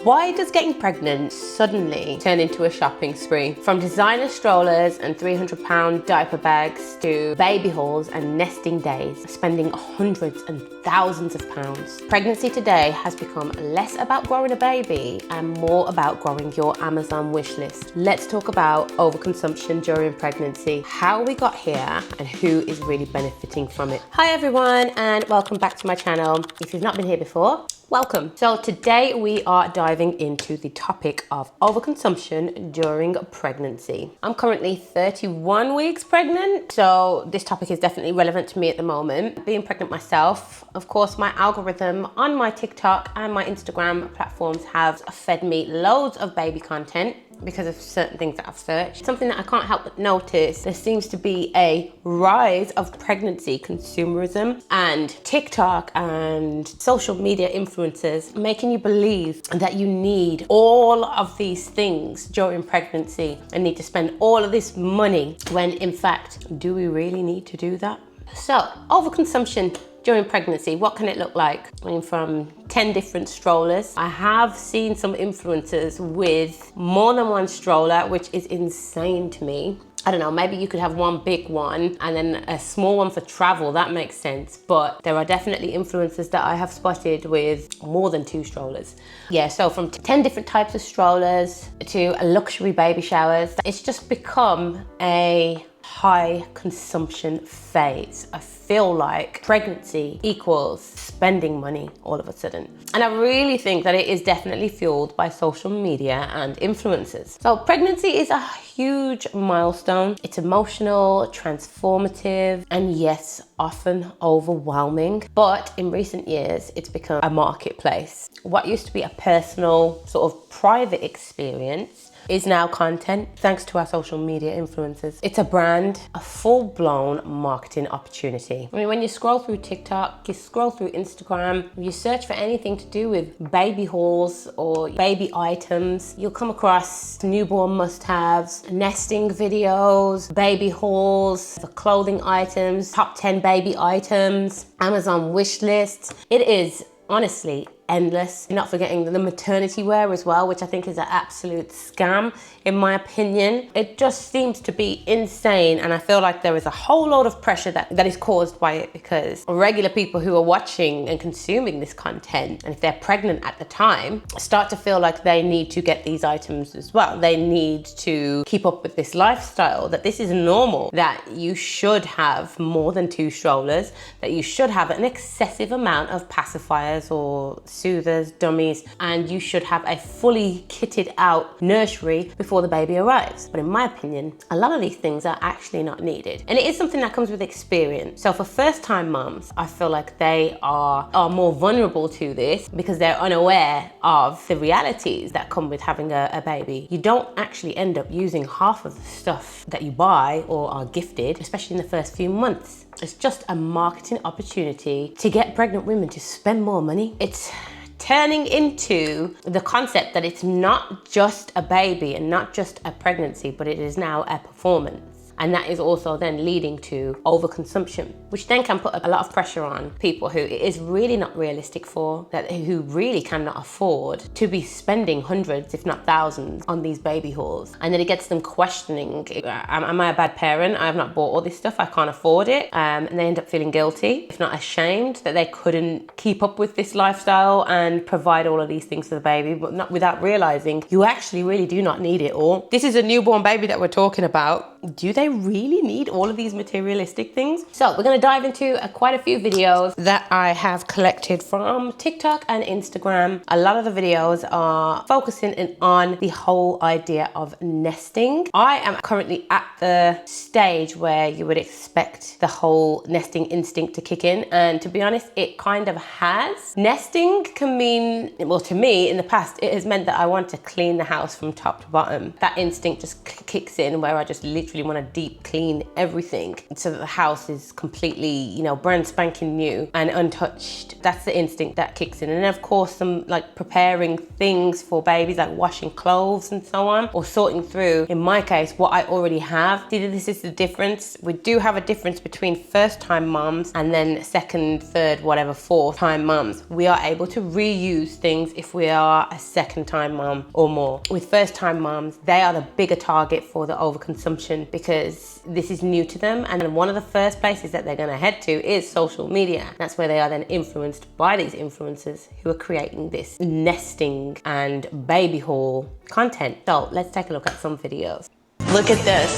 Why does getting pregnant suddenly turn into a shopping spree? From designer strollers and £300 diaper bags to baby hauls and nesting days, spending hundreds and thousands of pounds. Pregnancy today has become less about growing a baby and more about growing your Amazon wish list. Let's talk about overconsumption during pregnancy, how we got here and who is really benefiting from it. Hi everyone and welcome back to my channel. If you've not been here before, welcome. So today we are diving into the topic of overconsumption during pregnancy. I'm currently 31 weeks pregnant, so this topic is definitely relevant to me at the moment. Being pregnant myself, of course, my algorithm on my TikTok and my Instagram platforms have fed me loads of baby content because of certain things that I've searched. Something that I can't help but notice, there seems to be a rise of pregnancy consumerism and TikTok and social media influencers making you believe that you need all of these things during pregnancy and need to spend all of this money when in fact, do we really need to do that? So, overconsumption during pregnancy, what can it look like? I mean, from 10 different strollers. I have seen some influencers with more than one stroller, which is insane to me. I don't know, maybe you could have one big one and then a small one for travel, that makes sense. But there are definitely influencers that I have spotted with more than 2 strollers. Yeah, so from 10 different types of strollers to luxury baby showers, it's just become a high consumption phase. I feel like pregnancy equals spending money all of a sudden. And I really think that it is definitely fueled by social media and influencers. So pregnancy is a huge milestone. It's emotional, transformative, and yes, often overwhelming. But in recent years, it's become a marketplace. What used to be a personal, sort of private experience is now content thanks to our social media influencers. It's a brand, a full-blown marketing opportunity. I mean, when you scroll through TikTok, you scroll through Instagram, you search for anything to do with baby hauls or baby items, you'll come across newborn must-haves, nesting videos, baby hauls, the clothing items, top 10 baby items, Amazon wish lists. It is honestly endless. Not forgetting the maternity wear as well, which I think is an absolute scam in my opinion. It just seems to be insane, and I feel like there is a whole lot of pressure that is caused by it because regular people who are watching and consuming this content, and if they're pregnant at the time, start to feel like they need to get these items as well. They need to keep up with this lifestyle, that this is normal, that you should have more than 2 strollers, that you should have an excessive amount of pacifiers or soothers, dummies, and you should have a fully kitted out nursery before the baby arrives. But in my opinion, a lot of these things are actually not needed. And it is something that comes with experience. So for first time mums, I feel like they are more vulnerable to this because they're unaware of the realities that come with having a baby. You don't actually end up using half of the stuff that you buy or are gifted, especially in the first few months. It's just a marketing opportunity to get pregnant women to spend more money. It's turning into the concept that it's not just a baby and not just a pregnancy, but it is now a performance. And that is also then leading to overconsumption, which then can put a lot of pressure on people who it is really not realistic for, who really cannot afford to be spending hundreds, if not thousands, on these baby hauls. And then it gets them questioning, am I a bad parent? I have not bought all this stuff, I can't afford it. And they end up feeling guilty, if not ashamed, that they couldn't keep up with this lifestyle and provide all of these things for the baby, but not without realizing you actually really do not need it all. This is a newborn baby that we're talking about. Do they really need all of these materialistic things? So we're going to dive into quite a few videos that I have collected from TikTok and Instagram. A lot of the videos are focusing on the whole idea of nesting. I am currently at the stage where you would expect the whole nesting instinct to kick in, and to be honest, it kind of has. Nesting can mean, well, to me in the past, it has meant that I want to clean the house from top to bottom. That instinct just kicks in where I just literally want to deep clean everything so that the house is completely, you know, brand spanking new and untouched. That's the instinct that kicks in. And of course, some like preparing things for babies, like washing clothes and so on, or sorting through, in my case, what I already have. See, this is the difference. We do have a difference between first time moms and then second, third, whatever, fourth time moms. We are able to reuse things if we are a second time mom or more. With first time moms, they are the bigger target for the overconsumption because this is new to them. And one of the first places that they're going to head to is social media. That's where they are then influenced by these influencers who are creating this nesting and baby haul content. So let's take a look at some videos. Look at this.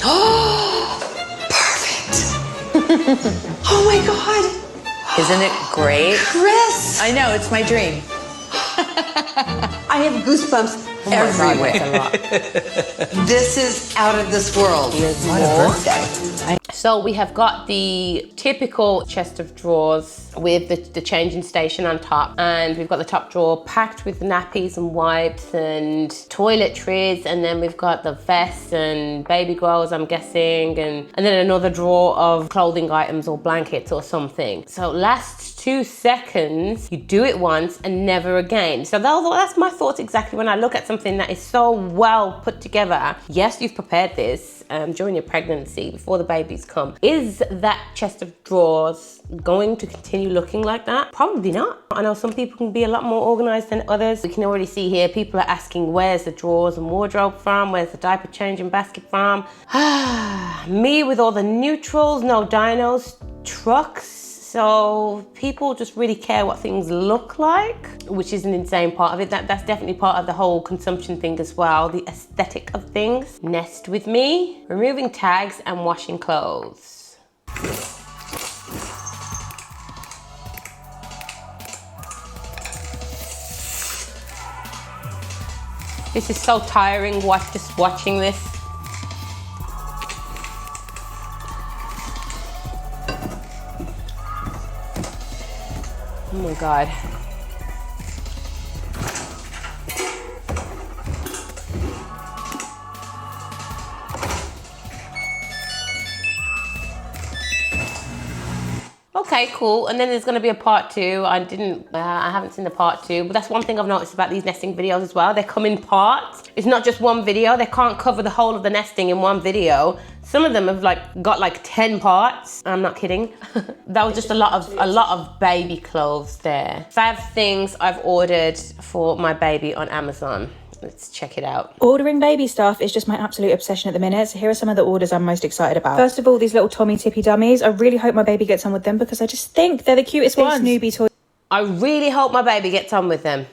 Oh, perfect. Oh my God. Isn't it great? Chris. I know, it's my dream. I have goosebumps everywhere. God, that's a lot. This is out of this world. So we have got the typical chest of drawers with the changing station on top, and we've got the top drawer packed with nappies and wipes and toiletries, and then we've got the vests and baby clothes, I'm guessing, and then another drawer of clothing items or blankets or something. So lasts 2 seconds, you do it once and never again. So that's my thoughts exactly when I look at something that is so well put together. Yes, you've prepared this during your pregnancy before the babies come. Is that chest of drawers going to continue looking like that? Probably not. I know some people can be a lot more organized than others. We can already see here people are asking, where's the drawers and wardrobe from? Where's the diaper changing basket from? Me with all the neutrals, no dinos, trucks. So people just really care what things look like, which is an insane part of it. That's definitely part of the whole consumption thing as well, the aesthetic of things. Nest with me, removing tags and washing clothes. This is so tiring, just watching this. Oh my God. Okay, cool. And then there's going to be a part 2. I haven't seen the part 2, but that's one thing I've noticed about these nesting videos as well. They come in parts. It's not just one video. They can't cover the whole of the nesting in one video. Some of them have got 10 parts. I'm not kidding. That was just a lot of baby clothes there. 5 things I've ordered for my baby on Amazon. Let's check it out. Ordering baby stuff is just my absolute obsession at the minute. So here are some of the orders I'm most excited about. First of all, these little Tommy Tippy dummies. I really hope my baby gets on with them because I just think they're the cutest ones. Newbie toy. I really hope my baby gets on with them.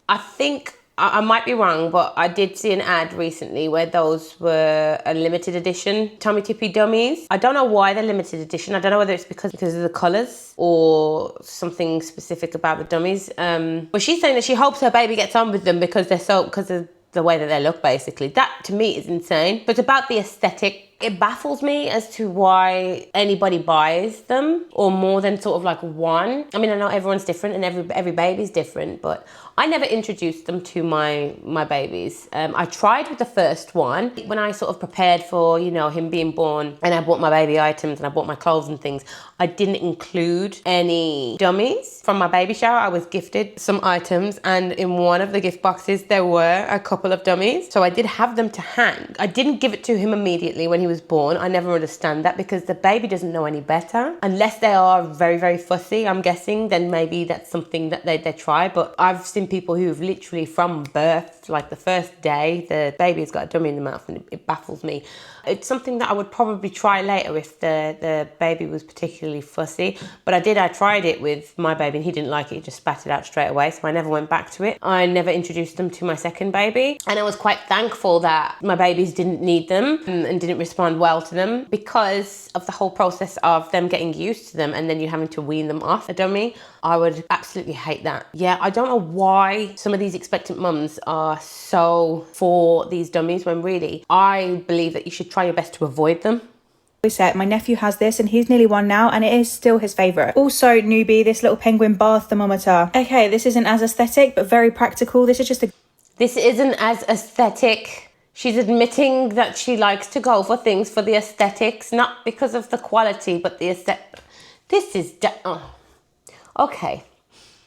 I think I might be wrong, but I did see an ad recently where those were a limited edition Tommy Tippy dummies. I don't know why they're limited edition. I don't know whether it's because of the colours or something specific about the dummies. But she's saying that she hopes her baby gets on with them because of the way that they look, basically. That to me is insane. But about the aesthetic, it baffles me as to why anybody buys them or more than sort of one. I mean, I know everyone's different and every baby's different, but I never introduced them to my babies. I tried with the first one when I sort of prepared for, him being born, and I bought my baby items and I bought my clothes and things. I didn't include any dummies. From my baby shower, I was gifted some items, and in one of the gift boxes, there were a couple of dummies. So I did have them to hand. I didn't give it to him immediately when he was born. I never understand that because the baby doesn't know any better. Unless they are very, very fussy, I'm guessing, then maybe that's something that they try. But I've seen people who've literally from birth, like the first day, the baby's got a dummy in the mouth, and it baffles me. It's something that I would probably try later if the baby was particularly fussy. But I tried it with my baby and he didn't like it. He just spat it out straight away. So I never went back to it. I never introduced them to my second baby. And I was quite thankful that my babies didn't need them and didn't respond well to them because of the whole process of them getting used to them and then you having to wean them off a dummy. I would absolutely hate that. Yeah, I don't know why some of these expectant mums are so for these dummies when really I believe that you should try your best to avoid them. Set. My nephew has this and he's nearly 1 now and it is still his favourite. Also, newbie, this little penguin bath thermometer. Okay, this isn't as aesthetic but very practical. This isn't as aesthetic. She's admitting that she likes to go for things for the aesthetics, not because of the quality, but the aesthetic. This is... Okay.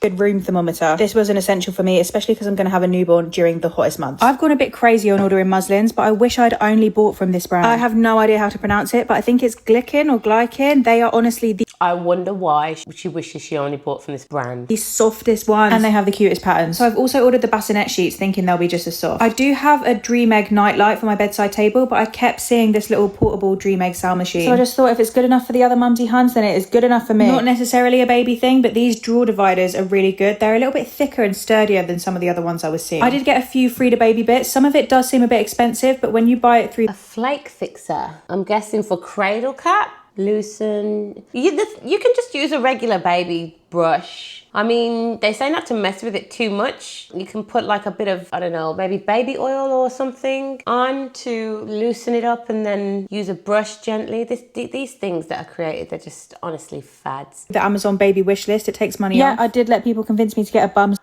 Good room thermometer. This was an essential for me, especially because I'm going to have a newborn during the hottest months. I've gone a bit crazy on ordering muslins, but I wish I'd only bought from this brand. I have no idea how to pronounce it, but I think it's Glykin or Glykin. They are honestly the... I wonder why she wishes she only bought from this brand. The softest ones. And they have the cutest patterns. So I've also ordered the bassinet sheets thinking they'll be just as soft. I do have a Dream Egg nightlight for my bedside table, but I kept seeing this little portable Dream Egg sound machine. So I just thought if it's good enough for the other mumsy huns, then it is good enough for me. Not necessarily a baby thing, but these drawer dividers are really good. They're a little bit thicker and sturdier than some of the other ones I was seeing. I did get a few Frida baby bits. Some of it does seem a bit expensive, but when you buy it through... A flake fixer. I'm guessing for cradle cap. Loosen. You can just use a regular baby brush. I mean, they say not to mess with it too much. You can put like a bit of, I don't know, maybe baby oil or something on to loosen it up and then use a brush gently. These things that are created, they're just honestly fads. The Amazon baby wish list, it takes money off. Yeah, I did let people convince me to get a bum.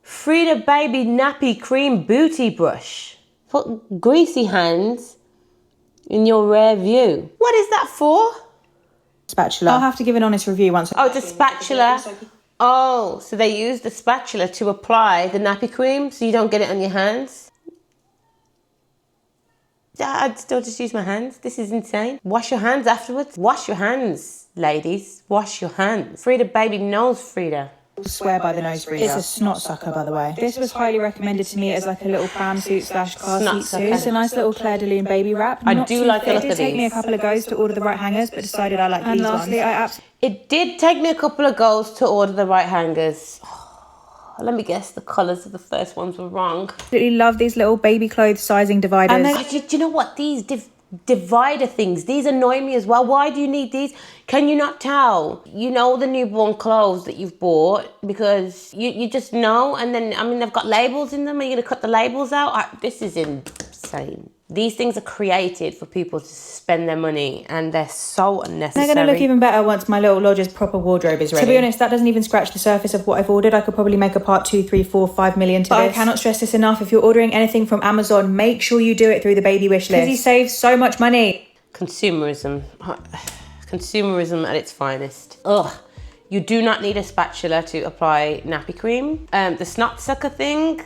Frida Baby Nappy Cream Booty Brush. Put greasy hands in your rear view. What is that for? Spatula. I'll have to give an honest review once. Oh, it's a spatula. Oh, so they use the spatula to apply the nappy cream so you don't get it on your hands? I'd still just use my hands. This is insane. Wash your hands afterwards. Wash your hands, ladies. Wash your hands. Frida Baby knows Frida. Swear by the nose breather. It's a snot sucker, by the way. This was highly recommended to me as like a little pram suit slash car seat suit. It's a nice little Claire de Lune baby wrap. I do like the look of these. It did take me a couple of goes to order the right hangers, but decided I like these ones. And lastly, it did take me a couple of goes to order the right hangers. Oh, let me guess, the colours of the first ones were wrong. Absolutely love these little baby clothes sizing dividers. And do you know what? These divider things, these annoy me as well. Why do you need these? Can you not tell? You know the newborn clothes that you've bought because you just know. And then, I mean, they've got labels in them. Are you going to cut the labels out? This is insane. These things are created for people to spend their money and they're so unnecessary. They're going to look even better once my little lodger's proper wardrobe is ready. To be honest, that doesn't even scratch the surface of what I've ordered. I could probably make a part 2, 3, 4, 5 million to this. I cannot stress this enough. If you're ordering anything from Amazon, make sure you do it through the baby wish list. Because he saves so much money. Consumerism. Consumerism at its finest. Ugh. You do not need a spatula to apply nappy cream. The snot sucker thing,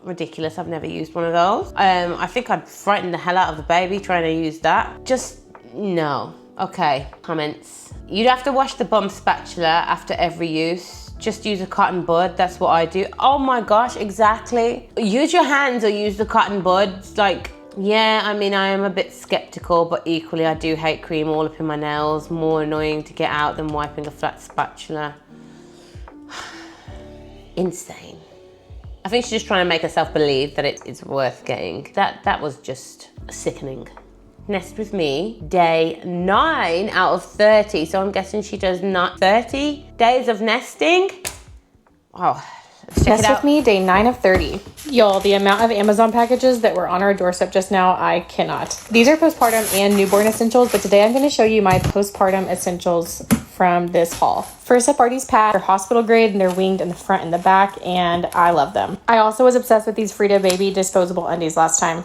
ridiculous. I've never used one of those. I think I'd frighten the hell out of the baby trying to use that. Just no. Okay, comments. You'd have to wash the bum spatula after every use. Just use a cotton bud. That's what I do. Oh my gosh, exactly. Use your hands or use the cotton buds. Like, yeah, I mean, I am a bit skeptical, but equally I do hate cream all up in my nails. More annoying to get out than wiping a flat spatula. Insane. I think she's just trying to make herself believe that it's worth getting. That was just sickening. Nest with me, day 9 out of 30. So I'm guessing she does not 30 days of nesting. Oh, let's check it out. Nest with me, day 9 of 30. Y'all, the amount of Amazon packages that were on our doorstep just now, I cannot. These are postpartum and newborn essentials, but today I'm going to show you my postpartum essentials from this haul. First up are these pads. They're hospital grade and they're winged in the front and the back, and I love them. I also was obsessed with these Frida Baby disposable undies last time.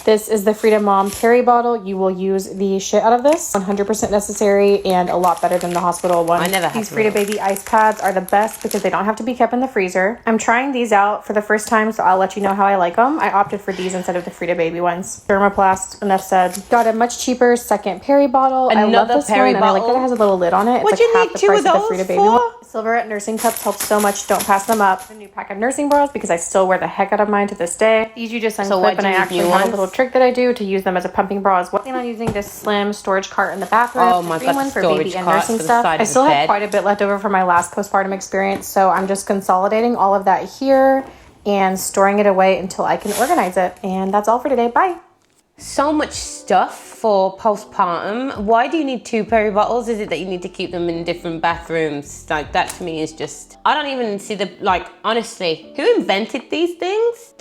This is the Frida Mom Peri bottle. You will use the shit out of this. 100% necessary and a lot better than the hospital one. I never had these Frida Baby ice pads are the best because they don't have to be kept in the freezer. I'm trying these out for the first time, so I'll let you know how I like them. I opted for these instead of the Frida Baby ones. Thermoplast, enough said. Got a much cheaper second Peri bottle. I love this Peri one, bottle. and I like that it has a little lid on it. What'd you need 2 of those Frida Baby for? one. Silverette nursing cups help so much. Don't pass them up. A new pack of nursing bras because I still wear the heck out of mine to this day. These you just unclip, and I actually have a little trick that I do to use them as a pumping bra as well. I'm using this slim storage cart in the bathroom. Oh my god, one the for storage baby and cart nursing for the stuff. side I of still the have bed. quite a bit left over from my last postpartum experience, so I'm just consolidating all of that here and storing it away until I can organize it. And that's all for today. Bye. So much stuff for postpartum. Why do you need 2 Peri bottles? Is it that you need to keep them in different bathrooms? Like, that to me is just, I don't even see the, like, honestly, who invented these things?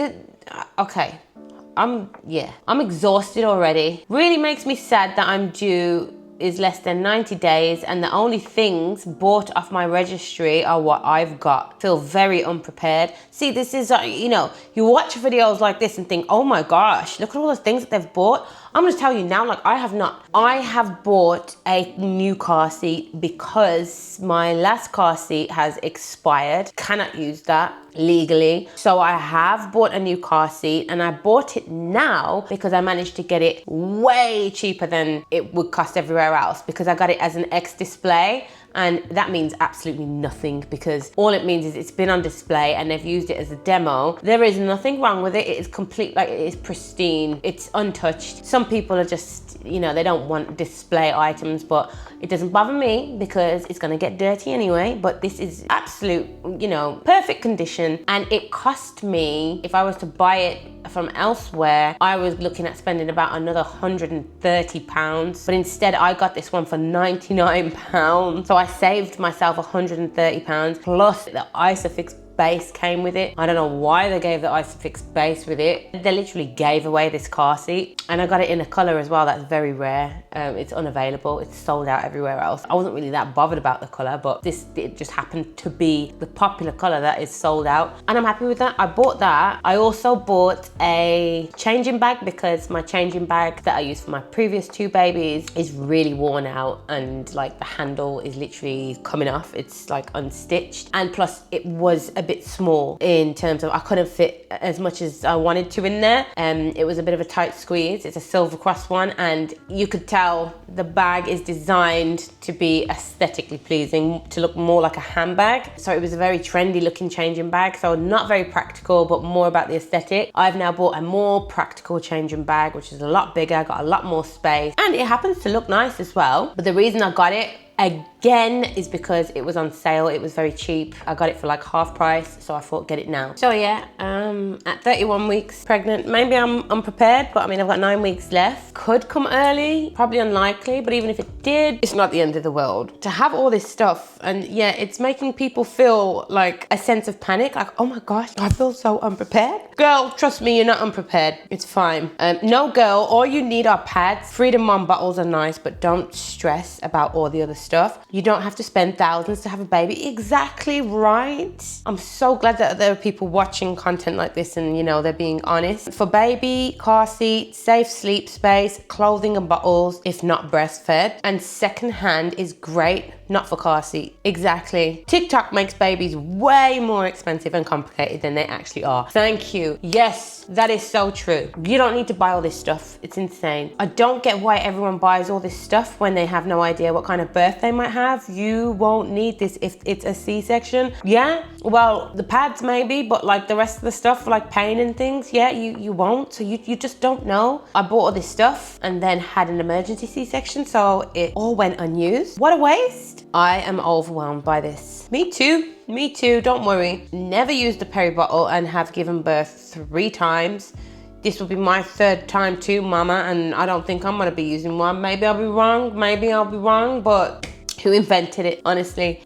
I'm exhausted already. Really makes me sad that I'm due is less than 90 days and the only things bought off my registry are what I've got. Feel very unprepared. See, this is, you know, you watch videos like this and think, oh my gosh, look at all the things that they've bought. I'm gonna tell you now, like, I have not. I have bought a new car seat because my last car seat has expired. Cannot use that legally. So I have bought a new car seat, and I bought it now because I managed to get it way cheaper than it would cost everywhere else, because I got it as an X display. And that means absolutely nothing, because all it means is it's been on display and they've used it as a demo. There is nothing wrong with it. It is complete, like, it is pristine. It's untouched. Some people are just, you know, they don't want display items, but it doesn't bother me because it's gonna get dirty anyway. But this is absolute, you know, perfect condition. And it cost me, if I was to buy it from elsewhere, I was looking at spending about another £130. But instead I got this one for £99. So I saved myself £130 plus the Isofix base came with it. I don't know why they gave the Isofix base with it. They literally gave away this car seat, and I got it in a color as well that's very rare. It's unavailable. It's sold out everywhere else. I wasn't really that bothered about the color, but it just happened to be the popular color that is sold out, and I'm happy with that. I bought that. I also bought a changing bag because my changing bag that I used for my previous 2 babies is really worn out, and like the handle is literally coming off. It's like unstitched, and plus it was a bit small in terms of I couldn't fit as much as I wanted to in there. It was a bit of a tight squeeze. It's a Silver Cross one, and you could tell the bag is designed to be aesthetically pleasing, to look more like a handbag. So it was a very trendy looking changing bag, so not very practical, but more about the aesthetic. I've now bought a more practical changing bag, which is a lot bigger, got a lot more space, and it happens to look nice as well. But the reason I got it again is because it was on sale. It was very cheap. I got it for like half price, so I thought get it now. So yeah, at 31 weeks pregnant, maybe I'm unprepared, but I mean, I've got 9 weeks left. Could come early, probably unlikely, but even if it did, it's not the end of the world. To have all this stuff, and yeah, it's making people feel like a sense of panic, like, oh my gosh, I feel so unprepared. Girl, trust me, you're not unprepared. It's fine. No, girl, all you need are pads. Freedom Mom bottles are nice, but don't stress about all the other stuff. You don't have to spend thousands to have a baby. Exactly right. I'm so glad that there are people watching content like this and, you know, they're being honest. For baby, car seat, safe sleep space, clothing and bottles, if not breastfed. And secondhand is great, not for car seat. Exactly. TikTok makes babies way more expensive and complicated than they actually are. Thank you. Yes, that is so true. You don't need to buy all this stuff. It's insane. I don't get why everyone buys all this stuff when they have no idea what kind of birth they might have. You won't need this if it's a C-section. Yeah, well, the pads maybe, but like the rest of the stuff, like pain and things, yeah, you won't. So you just don't know. I bought all this stuff and then had an emergency C-section, so it all went unused. What a waste. I am overwhelmed by this. Me too. Me too, don't worry. Never used the peri bottle and have given birth 3 times. This will be my 3rd time too, mama, and I don't think I'm gonna be using one. Maybe I'll be wrong, but who invented it, honestly?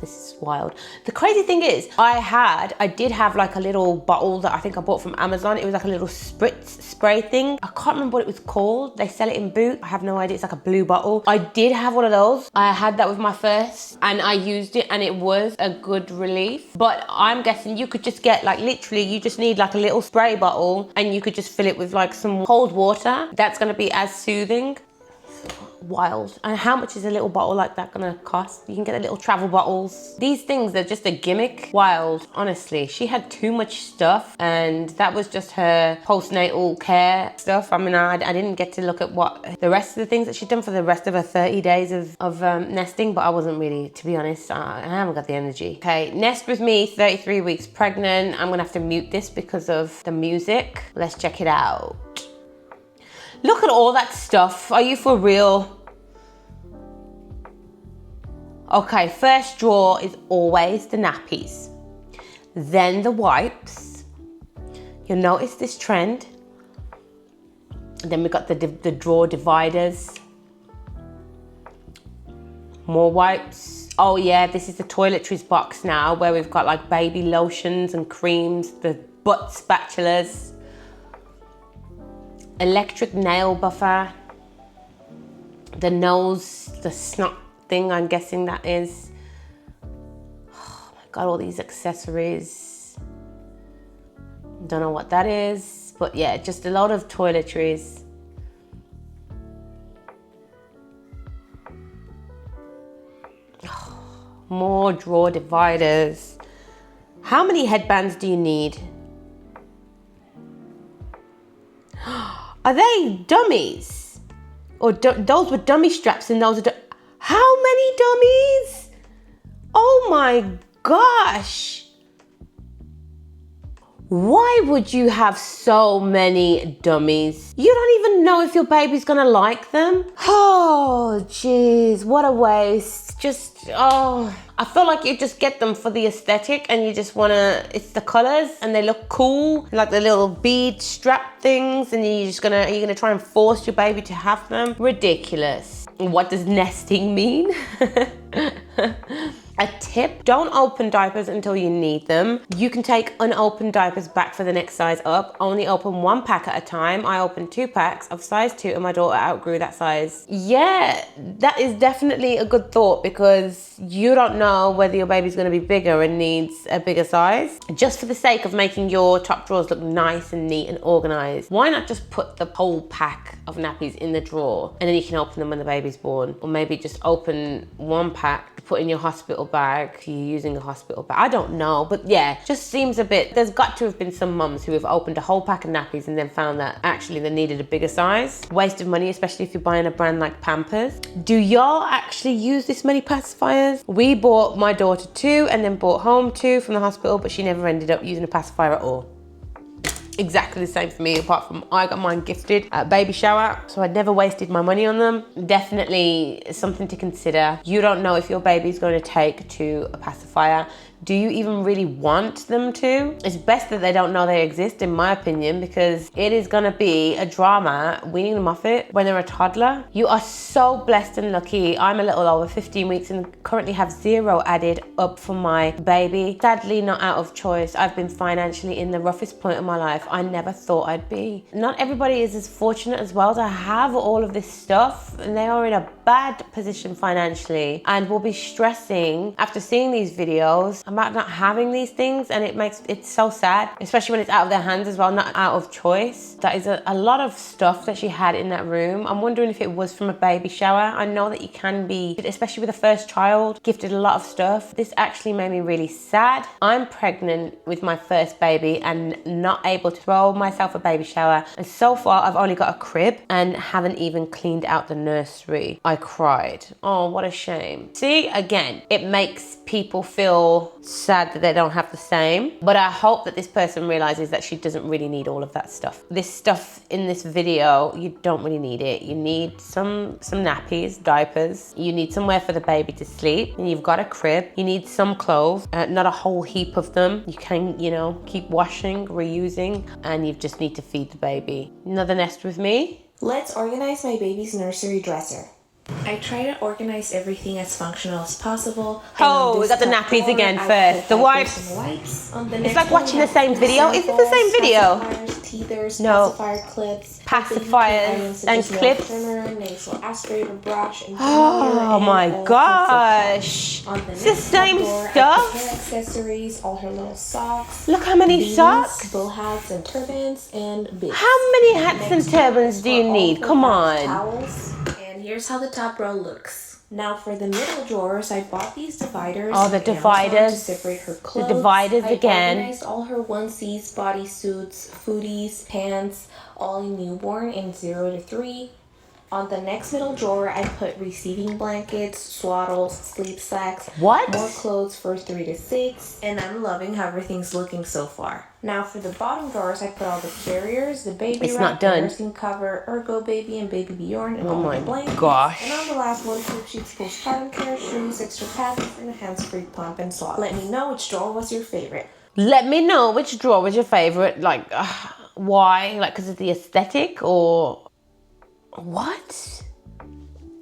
This is wild. The crazy thing is, I did have like a little bottle that I think I bought from Amazon. It was like a little spritz spray thing. I can't remember what it was called. They sell it in Boot. I have no idea. It's like a blue bottle. I did have one of those. I had that with my first and I used it and it was a good relief. But I'm guessing you could just get like, literally, you just need like a little spray bottle and you could just fill it with like some cold water. That's gonna be as soothing. Wild. And how much is a little bottle like that gonna cost? You can get the little travel bottles. These things are just a gimmick. Wild, honestly. She had too much stuff and that was just her postnatal care stuff. I mean, I didn't get to look at what the rest of the things that she'd done for the rest of her 30 days of nesting, but I wasn't really, to be honest, I haven't got the energy. Okay, nest with me, 33 weeks pregnant. I'm gonna have to mute this because of the music. Let's check it out. Look at all that stuff. Are you for real? Okay, first drawer is always the nappies. Then the wipes. You'll notice this trend. And then we've got the drawer dividers. More wipes. Oh yeah, this is the toiletries box now where we've got like baby lotions and creams, the butt spatulas. Electric nail buffer. The nose, the snot thing, I'm guessing that is. Oh my God, all these accessories. Don't know what that is, but yeah, just a lot of toiletries. More drawer dividers. How many headbands do you need? Are they dummies? Or those were dummy straps and those are how many dummies? Oh my gosh. Why would you have so many dummies? You don't even know if your baby's gonna like them. Oh, jeez, what a waste. Just, oh, I feel like you just get them for the aesthetic and you just wanna, it's the colors and they look cool, like the little bead strap things, and you're gonna try and force your baby to have them. Ridiculous. What does nesting mean? A tip, don't open diapers until you need them. You can take unopened diapers back for the next size up. Only open 1 pack at a time. I opened 2 packs of size 2 and my daughter outgrew that size. Yeah, that is definitely a good thought because you don't know whether your baby's gonna be bigger and needs a bigger size. Just for the sake of making your top drawers look nice and neat and organized, why not just put the whole pack of nappies in the drawer and then you can open them when the baby's born? Or maybe just open 1 pack to put in your hospital bag. You're using a hospital bag. I don't know, but yeah, just seems a bit, there's got to have been some mums who have opened a whole pack of nappies and then found that actually they needed a bigger size. Waste of money, especially if you're buying a brand like Pampers. Do y'all actually use this many pacifiers? We bought my daughter 2 and then brought home 2 from the hospital, but she never ended up using a pacifier at all. Exactly the same for me, apart from I got mine gifted at baby shower, so I never wasted my money on them. Definitely something to consider. You don't know if your baby's going to take to a pacifier. Do you even really want them to? It's best that they don't know they exist, in my opinion, because it is gonna be a drama weaning them off it when they're a toddler. You are so blessed and lucky. I'm a little over 15 weeks and currently have 0 added up for my baby. Sadly, not out of choice. I've been financially in the roughest point of my life I never thought I'd be. Not everybody is as fortunate as well to have all of this stuff, and they are in a bad position financially and will be stressing after seeing these videos about not having these things, and it's so sad, especially when it's out of their hands as well, not out of choice. That is a lot of stuff that she had in that room. I'm wondering if it was from a baby shower. I know that you can be, especially with a first child, gifted a lot of stuff. This actually made me really sad. I'm pregnant with my first baby and not able to throw myself a baby shower, and so far I've only got a crib and haven't even cleaned out the nursery. I cried. Oh, what a shame. See, again, it makes people feel sad that they don't have the same, but I hope that this person realizes that she doesn't really need all of that stuff. This stuff in this video, you don't really need it. You need some nappies, diapers. You need somewhere for the baby to sleep, and you've got a crib. You need some clothes, not a whole heap of them. You can, keep washing, reusing, and you just need to feed the baby. Another nest with me. Let's organize my baby's nursery dresser. I try to organize everything as functional as possible. Oh, we got the nappies again first. The wipes. It's like watching the same video. Is it the same video? Teethers, no. pacifier clips, pacifiers and clips. Nasal aspirator brush, and oh my gosh. It's the same stuff. Accessories, all her little socks. Look how many socks. Bow hats and turbans and bibs. How many hats and turbans do you need? Come on. Towels. Here's how the top row looks. Now for the middle drawers, I bought these dividers. Oh, the dividers. To separate her clothes. The dividers again. I organized all her onesies, bodysuits, foodies, pants, all in newborn in 0 to 3. On the next middle drawer, I put receiving blankets, swaddles, sleep sacks. What? More clothes for 3 to 6. And I'm loving how everything's looking so far. Now for the bottom drawers, I put all the carriers, the baby wrap, the nursing cover, Ergo Baby, and Baby Bjorn, and all the blankets. Gosh. And on the last one, crib sheets, postpartum care, shoes, extra pads, and a hands-free pump and swab. Let me know which drawer was your favorite. Let me know which drawer was your favorite. Like, why? Like, because of the aesthetic or what?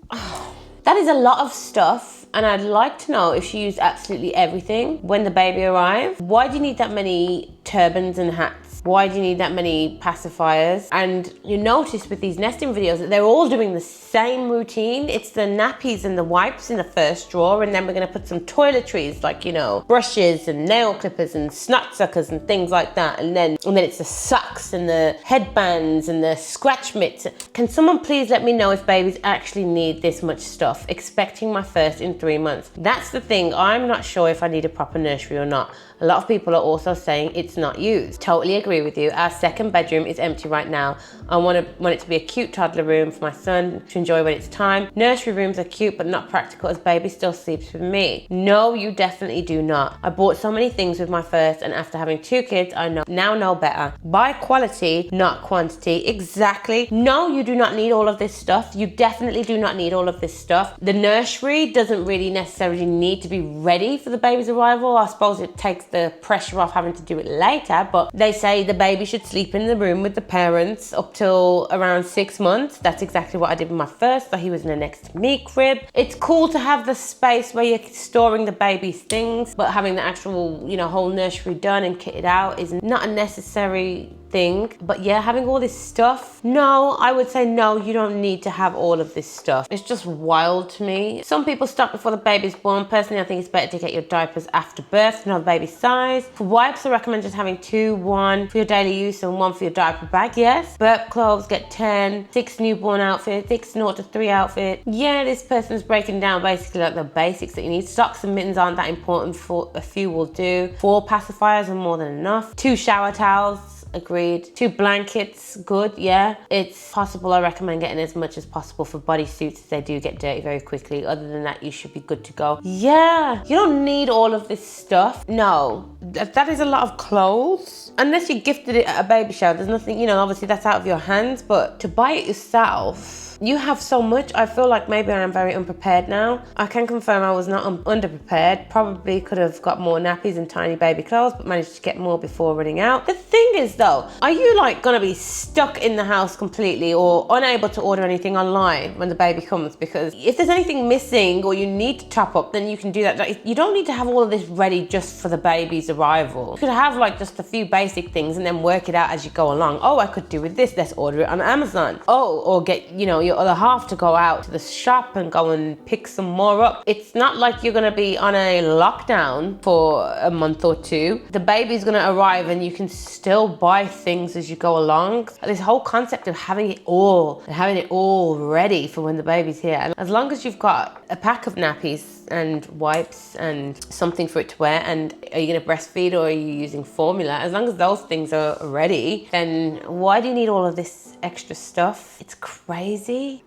Oh, that is a lot of stuff. And I'd like to know if she used absolutely everything when the baby arrived. Why do you need that many turbans and hats Why do you need that many pacifiers? And you notice with these nesting videos that they're all doing the same routine. It's the nappies and the wipes in the first drawer, and then we're gonna put some toiletries like, you know, brushes and nail clippers and snot suckers and things like that. And then it's the socks and the headbands and the scratch mitts. Can someone please let me know if babies actually need this much stuff? Expecting my first in 3 months. That's the thing. I'm not sure if I need a proper nursery or not. A lot of people are also saying it's not used. Totally agree with you. Our second bedroom is empty right now. I want it to be a cute toddler room for my son to enjoy when it's time. Nursery rooms are cute but not practical as baby still sleeps with me. No, you definitely do not. I bought so many things with my first, and after having 2 kids, I now know better. Buy quality, not quantity. Exactly. No, you do not need all of this stuff. You definitely do not need all of this stuff. The nursery doesn't really necessarily need to be ready for the baby's arrival. I suppose it takes the pressure off having to do it later, but they say the baby should sleep in the room with the parents up till around 6 months. That's exactly what I did with my first, so he was in the next to me crib. It's cool to have the space where you're storing the baby's things, but having the actual, you know, whole nursery done and kitted out is not a necessary thing. But yeah, having all this stuff, no, I would say no, you don't need to have all of this stuff. It's just wild to me. Some people stop before the baby's born. Personally, I think it's better to get your diapers after birth to know the baby's size. For wipes, I recommend just having 2, 1 for your daily use and 1 for your diaper bag, yes. Burp clothes, get 10, 6 newborn outfits, 6 0 to 3 outfit. Yeah, this person's breaking down basically like the basics that you need. Socks and mittens aren't that important, for a few will do. 4 pacifiers are more than enough. 2 shower towels, agreed. 2 blankets, good, yeah. It's possible, I recommend getting as much as possible for bodysuits as they do get dirty very quickly. Other than that, you should be good to go. Yeah, you don't need all of this stuff. No, that is a lot of clothes. Unless you gifted it at a baby shower, there's nothing, you know, obviously that's out of your hands, but to buy it yourself, you have so much. I feel like maybe I am very unprepared now. I can confirm I was not underprepared. Probably could have got more nappies and tiny baby clothes, but managed to get more before running out. The thing is though, are you like gonna be stuck in the house completely or unable to order anything online when the baby comes? Because if there's anything missing or you need to top up, then you can do that. Like, you don't need to have all of this ready just for the baby's arrival. You could have like just a few basic things and then work it out as you go along. Oh, I could do with this, let's order it on Amazon. Oh, or get, you know, your other half to go out to the shop and go and pick some more up. It's not like you're gonna be on a lockdown for a month or 2. The baby's gonna arrive and you can still buy things as you go along. This whole concept of having it all ready for when the baby's here. And as long as you've got a pack of nappies and wipes and something for it to wear, and are you gonna breastfeed or are you using formula? As long as those things are ready, then why do you need all of this extra stuff? It's crazy.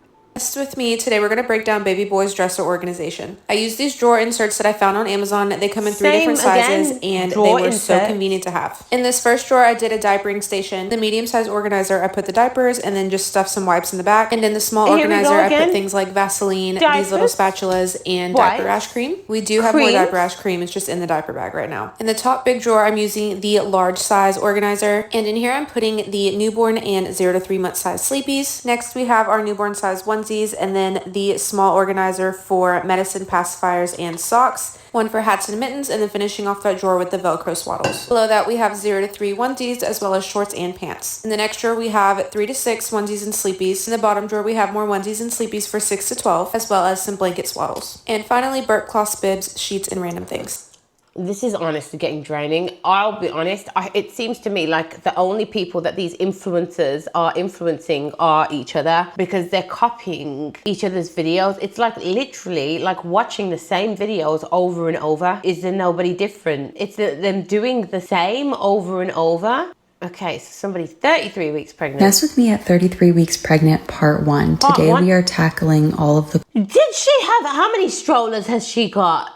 With me today, we're going to break down baby boy's dresser organization. I used these drawer inserts that I found on Amazon. They come in 3 different sizes and they were so convenient to have. In this first drawer, I did a diapering station. The medium size organizer, I put the diapers and then just stuffed some wipes in the back. And in the small organizer, I put things like Vaseline, these little spatulas, and diaper rash cream. We do have more diaper rash cream. It's just in the diaper bag right now. In the top big drawer, I'm using the large size organizer. And in here, I'm putting the newborn and 0 to 3 month size sleepies. Next, we have our newborn size onesies, and then the small organizer for medicine, pacifiers, and socks. 1 for hats and mittens, and then finishing off that drawer with the Velcro swaddles. Below that, we have 0 to 3 onesies, as well as shorts and pants. In the next drawer, we have 3 to 6 onesies and sleepies. In the bottom drawer, we have more onesies and sleepies for 6 to 12, as well as some blanket swaddles. And finally, burp cloths, bibs, sheets, and random things. This is honestly getting draining. I'll be honest, it seems to me like the only people that these influencers are influencing are each other, because they're copying each other's videos. It's like literally like watching the same videos over and over. Is there nobody different? It's them doing the same over and over. Okay, so somebody 33 weeks pregnant. Mess with me at 33 weeks pregnant, part 1. Today we are tackling all of the... Did she have, how many strollers has she got?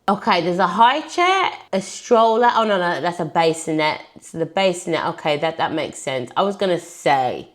Okay, there's a high chair, a stroller. Oh, no, that's a bassinet. So the bassinet, okay, that makes sense. I was going to say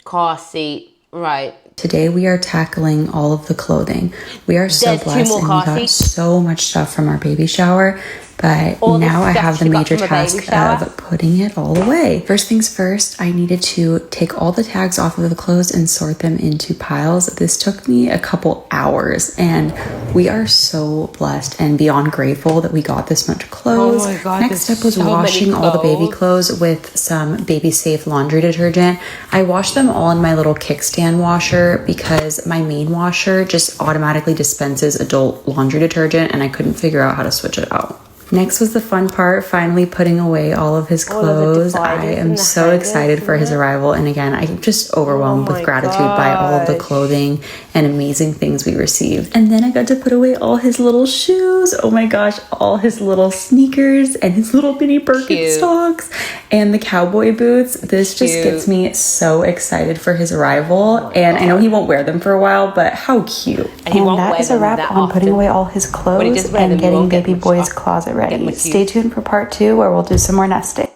car seat, right. Today we are tackling all of the clothing. We are so blessed and we got so much stuff from our baby shower but now I have the major task of putting it all away. First things first, I needed to take all the tags off of the clothes and sort them into piles. This took me a couple hours, and we are so blessed and beyond grateful that we got this much clothes. Oh my God, next step was washing all the baby clothes with some baby safe laundry detergent. I washed them all in my little kickstand washer because my main washer just automatically dispenses adult laundry detergent, and I couldn't figure out how to switch it out. Next was the fun part, finally putting away all of his clothes. I am so excited for his arrival, and again, I'm just overwhelmed with gratitude by all of the clothing and amazing things we received. And then I got to put away all his little shoes. Oh my gosh, all his little sneakers and his little mini Birkenstocks and the cowboy boots. This just gets me so excited for his arrival, and I know he won't wear them for a while, but how cute. And that is a wrap on putting away all his clothes and getting baby boy's closet ready. Stay tuned for part 2 where we'll do some more nesting.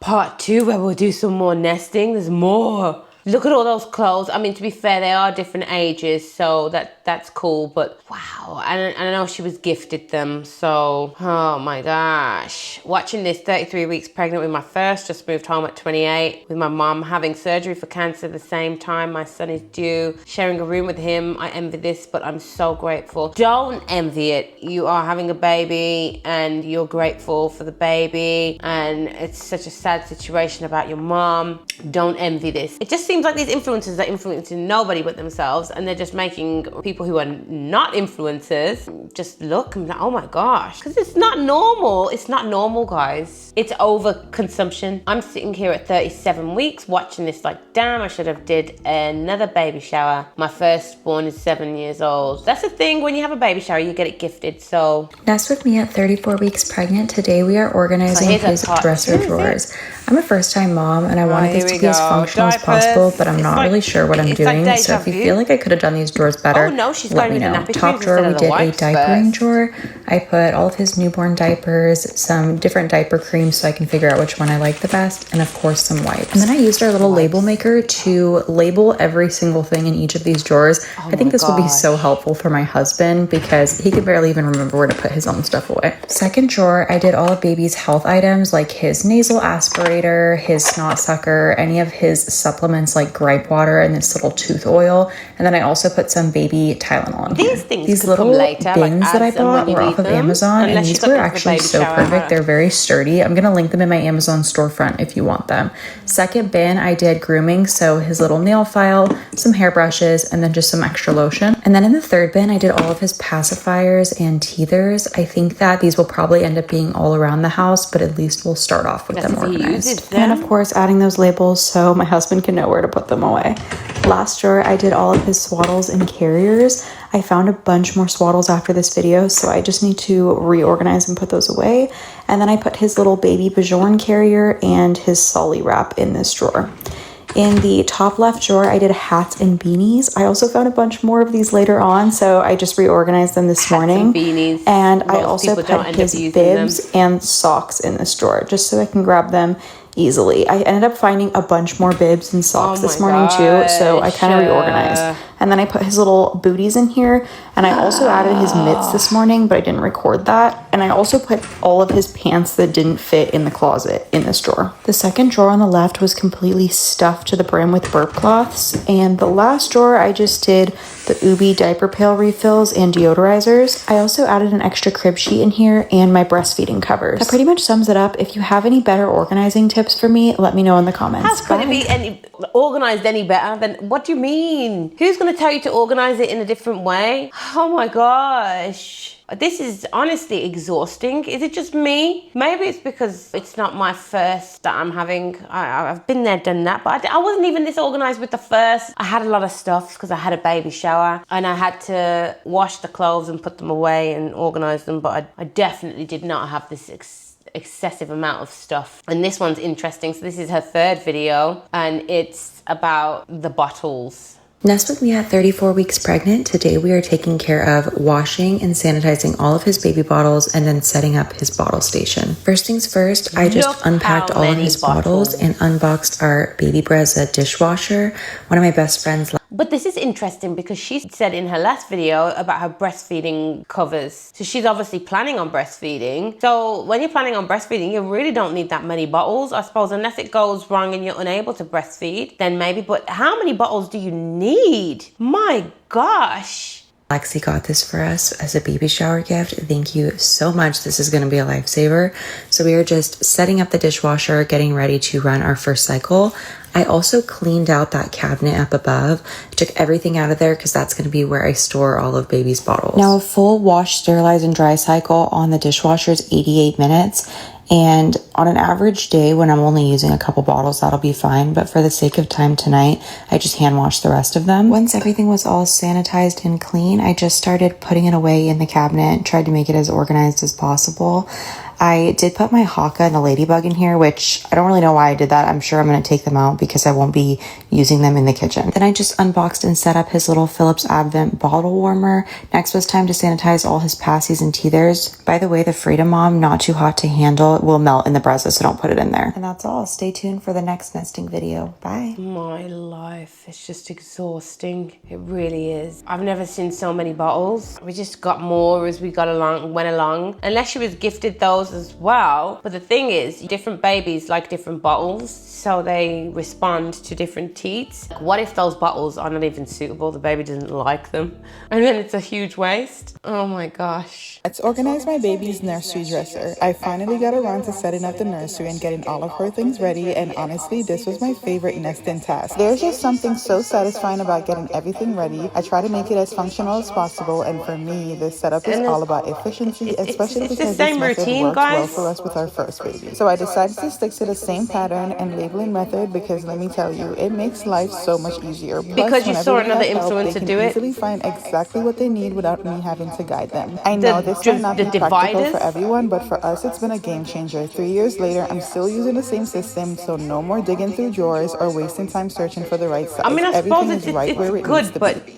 Part 2 where we'll do some more nesting. There's more. Look at all those clothes. I mean, to be fair, they are different ages, so that's cool. But wow, and I know she was gifted them. So, oh my gosh. Watching this 33 weeks pregnant with my first, just moved home at 28, with my mom having surgery for cancer at the same time. My son is due, sharing a room with him. I envy this, but I'm so grateful. Don't envy it. You are having a baby and you're grateful for the baby, and it's such a sad situation about your mom. Don't envy this. It just seems like these influencers are influencing nobody but themselves, and they're just making people who are not influencers just look and like, oh my gosh, because it's not normal. It's not normal, guys. It's overconsumption. I'm sitting here at 37 weeks watching this like, damn, I should have did another baby shower. My firstborn is 7 years old. That's the thing, when you have a baby shower, you get it gifted. So next with me at 34 weeks pregnant, today we are organizing his dresser drawers. I'm a first-time mom, and I wanted this to be as functional as possible, but I'm not really sure what I'm doing. So if you feel like I could have done these drawers better, let me know. Top drawer, we did a diapering drawer. I put all of his newborn diapers, some different diaper creams so I can figure out which one I like the best, and of course some wipes. And then I used our little label maker to label every single thing in each of these drawers. I think this will be so helpful for my husband because he could barely even remember where to put his own stuff away. Second drawer, I did all of baby's health items like his nasal aspirator, his snot sucker, any of his supplements like gripe water and this little tooth oil. And then I also put some baby Tylenol. These little bins that I bought were off of Amazon, and these were actually so perfect. They're very sturdy. I'm gonna link them in my Amazon storefront if you want them. Second bin, I did grooming, so his little nail file, some hairbrushes, and then just some extra lotion. And then in the third bin, I did all of his pacifiers and teethers. I think that these will probably end up being all around the house, but at least we'll start off with them organized. And of course, adding those labels so my husband can know where to put them away. Last drawer, I did all of his swaddles and carriers. I found a bunch more swaddles after this video, so I just need to reorganize and put those away. And then I put his little baby Bajorn carrier and his Solly wrap in this drawer. In the top left drawer, I did hats and beanies. I also found a bunch more of these later on, so I just reorganized them this morning. And I also put his bibs and socks in this drawer, just so I can grab them easily. I ended up finding a bunch more bibs and socks this morning too, so I kind of reorganized. And then I put his little booties in here, and I also added his mitts this morning, but I didn't record that. And I also put all of his pants that didn't fit in the closet in this drawer. The second drawer on the left was completely stuffed to the brim with burp cloths, and the last drawer I just did the Ubi diaper pail refills and deodorizers. I also added an extra crib sheet in here and my breastfeeding covers. That pretty much sums it up. If you have any better organizing tips for me, let me know in the comments. How could it be organized any better than, what do you mean? Who's going to tell you to organize it in a different way? Oh my gosh. This is honestly exhausting. Is it just me? Maybe it's because it's not my first that I'm having. I've been there, done that, but I wasn't even this organized with the first. I had a lot of stuff because I had a baby shower and I had to wash the clothes and put them away and organize them, but I definitely did not have this excessive amount of stuff. And this one's interesting. So this is her third video and it's about the bottles. Next with me at 34 weeks pregnant, today we are taking care of washing and sanitizing all of his baby bottles and then setting up his bottle station. First things first, I just unpacked all of his bottles and unboxed our Baby Brezza dishwasher. One of my best friends But this is interesting because she said in her last video about her breastfeeding covers. So she's obviously planning on breastfeeding. So when you're planning on breastfeeding, you really don't need that many bottles, I suppose, unless it goes wrong and you're unable to breastfeed, then maybe. But how many bottles do you need? My gosh. Lexi got this for us as a baby shower gift. Thank you so much. This is going to be a lifesaver. So we are just setting up the dishwasher, getting ready to run our first cycle. I also cleaned out that cabinet up above. I took everything out of there because that's going to be where I store all of baby's bottles. Now a full wash, sterilize, and dry cycle on the dishwasher is 88 minutes. And on an average day when I'm only using a couple bottles, that'll be fine. But for the sake of time tonight, I just hand washed the rest of them. Once everything was all sanitized and clean, I just started putting it away in the cabinet and tried to make it as organized as possible. I did put my Haka and a ladybug in here, which I don't really know why I did that. I'm sure I'm going to take them out because I won't be using them in the kitchen. Then I just unboxed and set up his little Philips Advent bottle warmer. Next was time to sanitize all his passies and teethers. By the way, the Freedom Mom, not too hot to handle, will melt in the brezza, so don't put it in there. And that's all. Stay tuned for the next nesting video. Bye. My life, it's just exhausting. It really is. I've never seen so many bottles. We just got more as we went along. Unless she was gifted those as well. But the thing is, different babies like different bottles, so they respond to different teats. What if those bottles are not even suitable? The baby doesn't like them. And then it's a huge waste. Oh my gosh. Let's organize my baby's nursery dresser. I finally got around to setting up the nursery and getting all of her things ready, and honestly, this was my favorite nesting task. There's just something so satisfying about getting everything ready. I try to make it as functional as possible, and for me, this setup is all about efficiency, especially because this method works well for us with our first baby. So I decided to stick to the same pattern and labeling method because let me tell you, it makes life so much easier. Plus, because you saw another influencer do it, they can easily find exactly what they need without me having to guide them. I know this might not be practical for everyone, but for us, it's been a game changer. 3 years later, I'm still using the same system, so no more digging through drawers or wasting time searching for the right size. I mean, I suppose it's good, but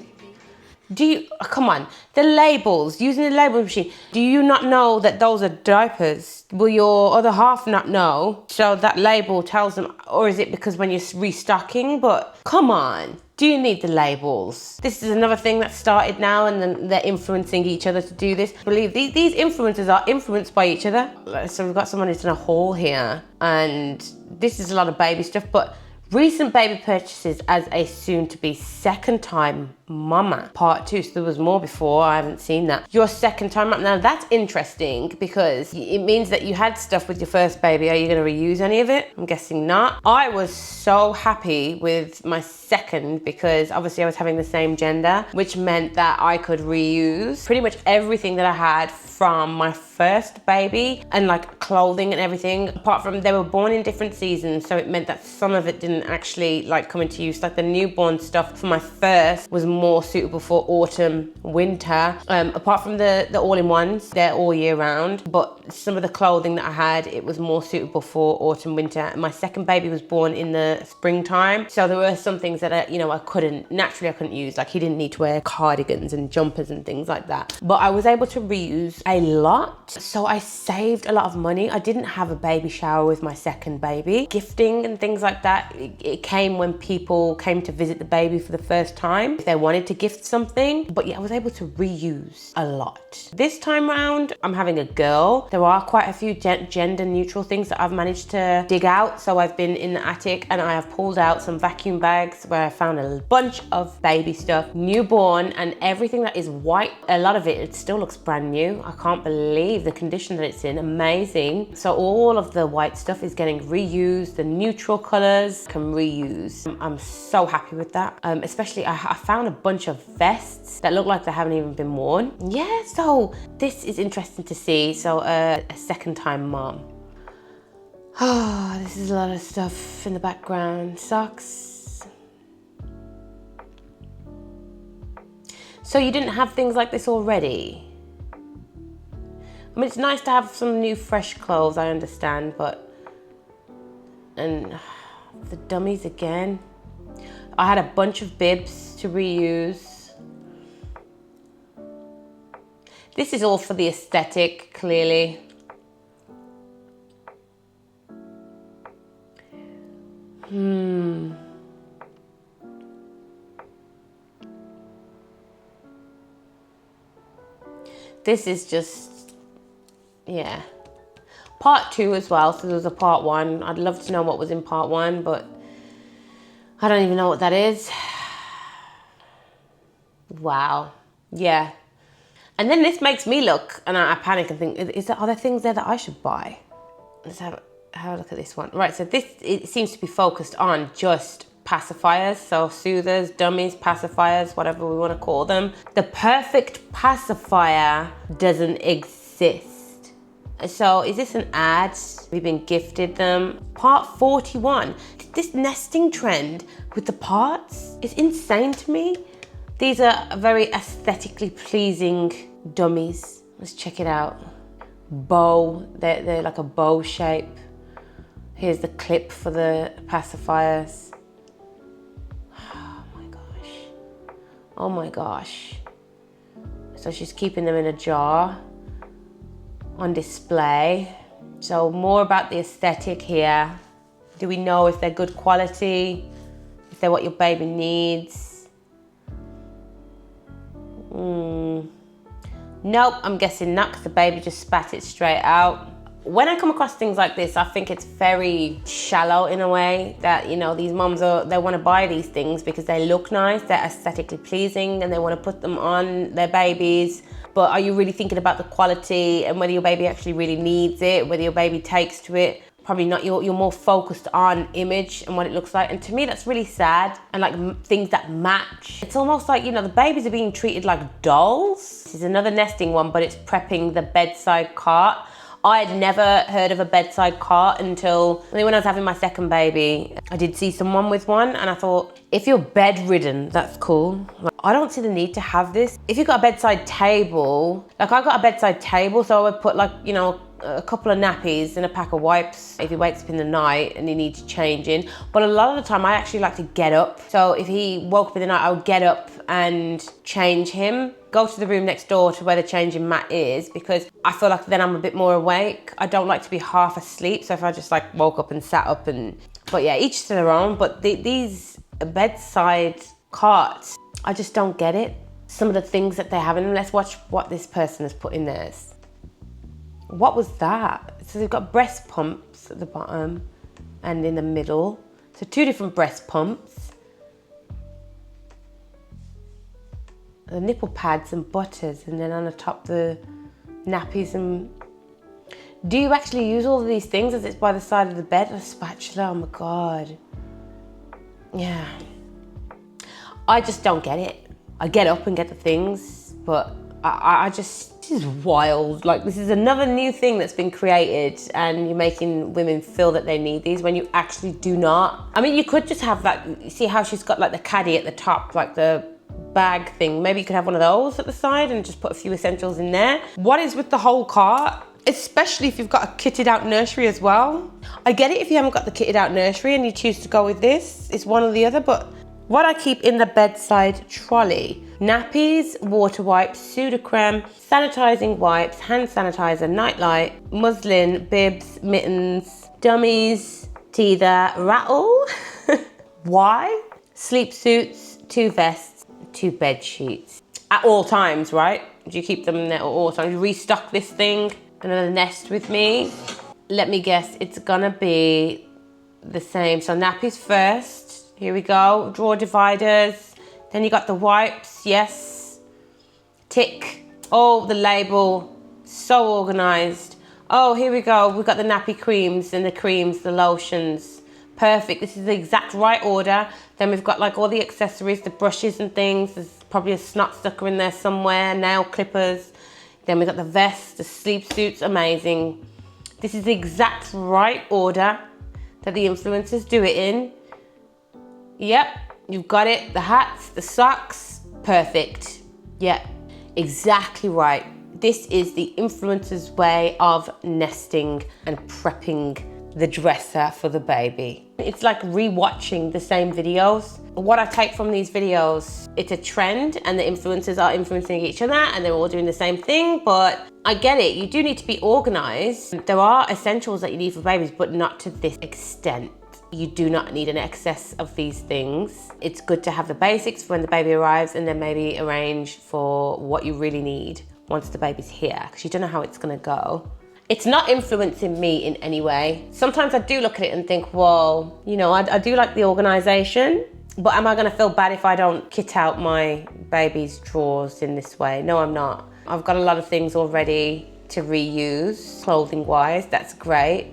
do you, come on, the labels, using the label machine, do you not know that those are diapers? Will your other half not know? So that label tells them, or is it because when you're restocking? But come on. Do you need the labels? This is another thing that started now, and then they're influencing each other to do this. I believe these influencers are influenced by each other. So we've got someone who's in a haul here, and this is a lot of baby stuff, but recent baby purchases as a soon-to-be second-time mama. Part 2, so there was more before, I haven't seen that. Your second time up. Now that's interesting because it means that you had stuff with your first baby. Are you going to reuse any of it? I'm guessing not. I was so happy with my second because obviously I was having the same gender, which meant that I could reuse pretty much everything that I had from my first baby, and like clothing and everything, apart from they were born in different seasons, so it meant that some of it didn't actually like come into use. Like the newborn stuff for my first was more suitable for autumn, winter. Apart from the all-in-ones, they're all year round, but some of the clothing that I had, it was more suitable for autumn, winter. And my second baby was born in the springtime, so there were some things that I couldn't use. Like he didn't need to wear cardigans and jumpers and things like that, but I was able to reuse a lot, so I saved a lot of money. I didn't have a baby shower with my second baby. Gifting and things like that, it came when people came to visit the baby for the first time, if they wanted to gift something. But yeah, I was able to reuse a lot. This time round, I'm having a girl. There are quite a few gender neutral things that I've managed to dig out. So I've been in the attic and I have pulled out some vacuum bags where I found a bunch of baby stuff, newborn, and everything that is white. A lot of it still looks brand new. I can't believe the condition that it's in. Amazing. So all of the white stuff is getting reused. The neutral colors can reuse. I'm so happy with that. Especially I found a bunch of vests that look like they haven't even been worn. Yeah, so this is interesting to see. So a second time mom. Oh, this is a lot of stuff in the background. Socks. So you didn't have things like this already? I mean, it's nice to have some new fresh clothes, I understand, but... And the dummies again. I had a bunch of bibs to reuse. This is all for the aesthetic, clearly. This is just, yeah. Part 2 as well, so there was a part 1. I'd love to know what was in part 1, but I don't even know what that is. Wow, yeah. And then this makes me look, and I panic and think, are there things there that I should buy? Let's have a look at this one. Right, so this, it seems to be focused on just pacifiers, so soothers, dummies, pacifiers, whatever we want to call them. The perfect pacifier doesn't exist. So is this an ad? We've been gifted them. Part 41. This nesting trend with the parts is insane to me. These are very aesthetically pleasing dummies. Let's check it out. Bow, they're like a bow shape. Here's the clip for the pacifiers. Oh my gosh. Oh my gosh. So she's keeping them in a jar on display. So more about the aesthetic here. Do we know if they're good quality? If they're what your baby needs? Nope, I'm guessing not, because the baby just spat it straight out. When I come across things like this, I think it's very shallow in a way that, you know, these moms they want to buy these things because they look nice, they're aesthetically pleasing, and they want to put them on their babies. But are you really thinking about the quality and whether your baby actually really needs it, whether your baby takes to it? Probably not. You're more focused on image and what it looks like. And to me, that's really sad. And like things that match. It's almost like, you know, the babies are being treated like dolls. This is another nesting one, but it's prepping the bedside cart. I had never heard of a bedside cart until when I was having my second baby. I did see someone with one and I thought, if you're bedridden, that's cool. Like, I don't see the need to have this. If you've got a bedside table, like I got a bedside table, so I would put like, you know, a couple of nappies and a pack of wipes if he wakes up in the night and he needs changing. But a lot of the time I actually like to get up. So if he woke up in the night, I would get up and change him, go to the room next door to where the changing mat is, because I feel like then I'm a bit more awake. I don't like to be half asleep. So if I just like woke up and sat up but yeah, each to their own. But these bedside carts, I just don't get it. Some of the things that they're having. Let's watch what this person has put in theirs. What was that? So they've got breast pumps at the bottom and in the middle. So 2 different breast pumps. The nipple pads and butters, and then on the top the nappies. And do you actually use all of these things as it's by the side of the bed? A spatula, oh my God. Yeah. I just don't get it. I get up and get the things, but I just, this is wild. Like, this is another new thing that's been created and you're making women feel that they need these when you actually do not. I mean, you could just have that, you see how she's got like the caddy at the top, like the bag thing. Maybe you could have one of those at the side and just put a few essentials in there. What is with the whole cart? Especially if you've got a kitted out nursery as well. I get it if you haven't got the kitted out nursery and you choose to go with this, it's one or the other, but what I keep in the bedside trolley: nappies, water wipes, Sudocrem, sanitizing wipes, hand sanitizer, nightlight, muslin, bibs, mittens, dummies, teether, rattle. Why? Sleep suits, 2 vests, 2 bed sheets. At all times, right? Do you keep them there at all times? You restock this thing, another nest with me. Let me guess, it's gonna be the same. So nappies first. Here we go, drawer dividers. Then you got the wipes, yes. Tick. Oh, the label, so organized. Oh, here we go, we've got the nappy creams and the creams, the lotions. Perfect, this is the exact right order. Then we've got like all the accessories, the brushes and things. There's probably a snot sucker in there somewhere, nail clippers. Then we've got the vests, the sleep suits, amazing. This is the exact right order that the influencers do it in. Yep, you've got it. The hats, the socks, perfect. Yep, exactly right. This is the influencer's way of nesting and prepping the dresser for the baby. It's like rewatching the same videos. What I take from these videos, it's a trend and the influencers are influencing each other and they're all doing the same thing, but I get it. You do need to be organized. There are essentials that you need for babies, but not to this extent. You do not need an excess of these things. It's good to have the basics for when the baby arrives and then maybe arrange for what you really need once the baby's here, because you don't know how it's gonna go. It's not influencing me in any way. Sometimes I do look at it and think, well, you know, I do like the organization, but am I gonna feel bad if I don't kit out my baby's drawers in this way? No, I'm not. I've got a lot of things already to reuse, clothing wise, that's great.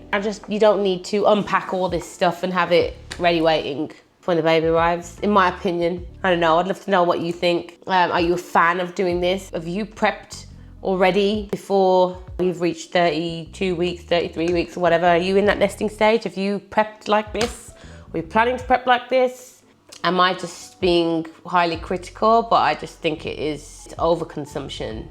You don't need to unpack all this stuff and have it ready waiting when the baby arrives, in my opinion. I don't know, I'd love to know what you think. Are you a fan of doing this? Have you prepped already before you've reached 32 weeks, 33 weeks or whatever? Are you in that nesting stage? Have you prepped like this? Are you planning to prep like this? Am I just being highly critical? But I just think it is overconsumption.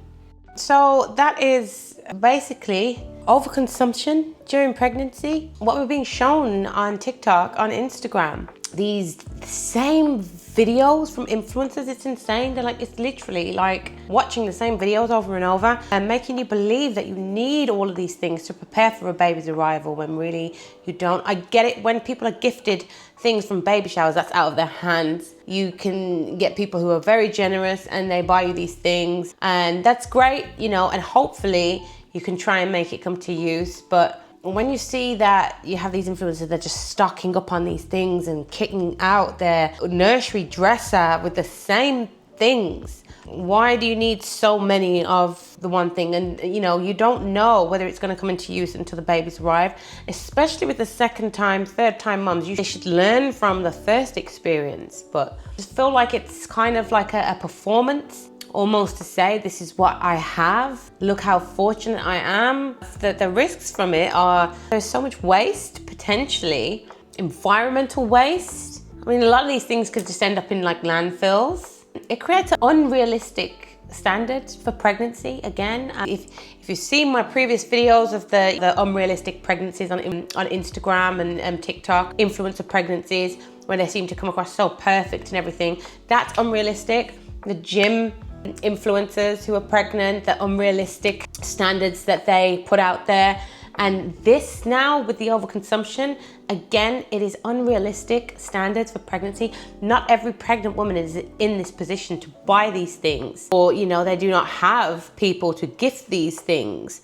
So that is basically overconsumption during pregnancy. What we're being shown on TikTok, on Instagram, these same videos from influencers, it's insane. They're like, it's literally like watching the same videos over and over and making you believe that you need all of these things to prepare for a baby's arrival when really you don't. I get it when people are gifted things from baby showers, that's out of their hands. You can get people who are very generous and they buy you these things, and that's great, you know, and hopefully you can try and make it come to use. But when you see that you have these influencers that are just stocking up on these things and kicking out their nursery dresser with the same things, why do you need so many of the one thing? And you know, you don't know whether it's going to come into use until the baby's arrived, especially with the second time, third time mums. They should learn from the first experience, but I just feel like it's kind of like a performance, almost to say, this is what I have, look how fortunate I am. The risks from it are, there's so much waste, potentially, environmental waste. I mean, a lot of these things could just end up in like landfills. It creates an unrealistic standard for pregnancy. Again, if you've seen my previous videos of the unrealistic pregnancies on Instagram and TikTok, influencer pregnancies, where they seem to come across so perfect and everything, that's unrealistic. The gym influencers who are pregnant, the unrealistic standards that they put out there. And this now with the overconsumption, again, it is unrealistic standards for pregnancy. Not every pregnant woman is in this position to buy these things, or, you know, they do not have people to gift these things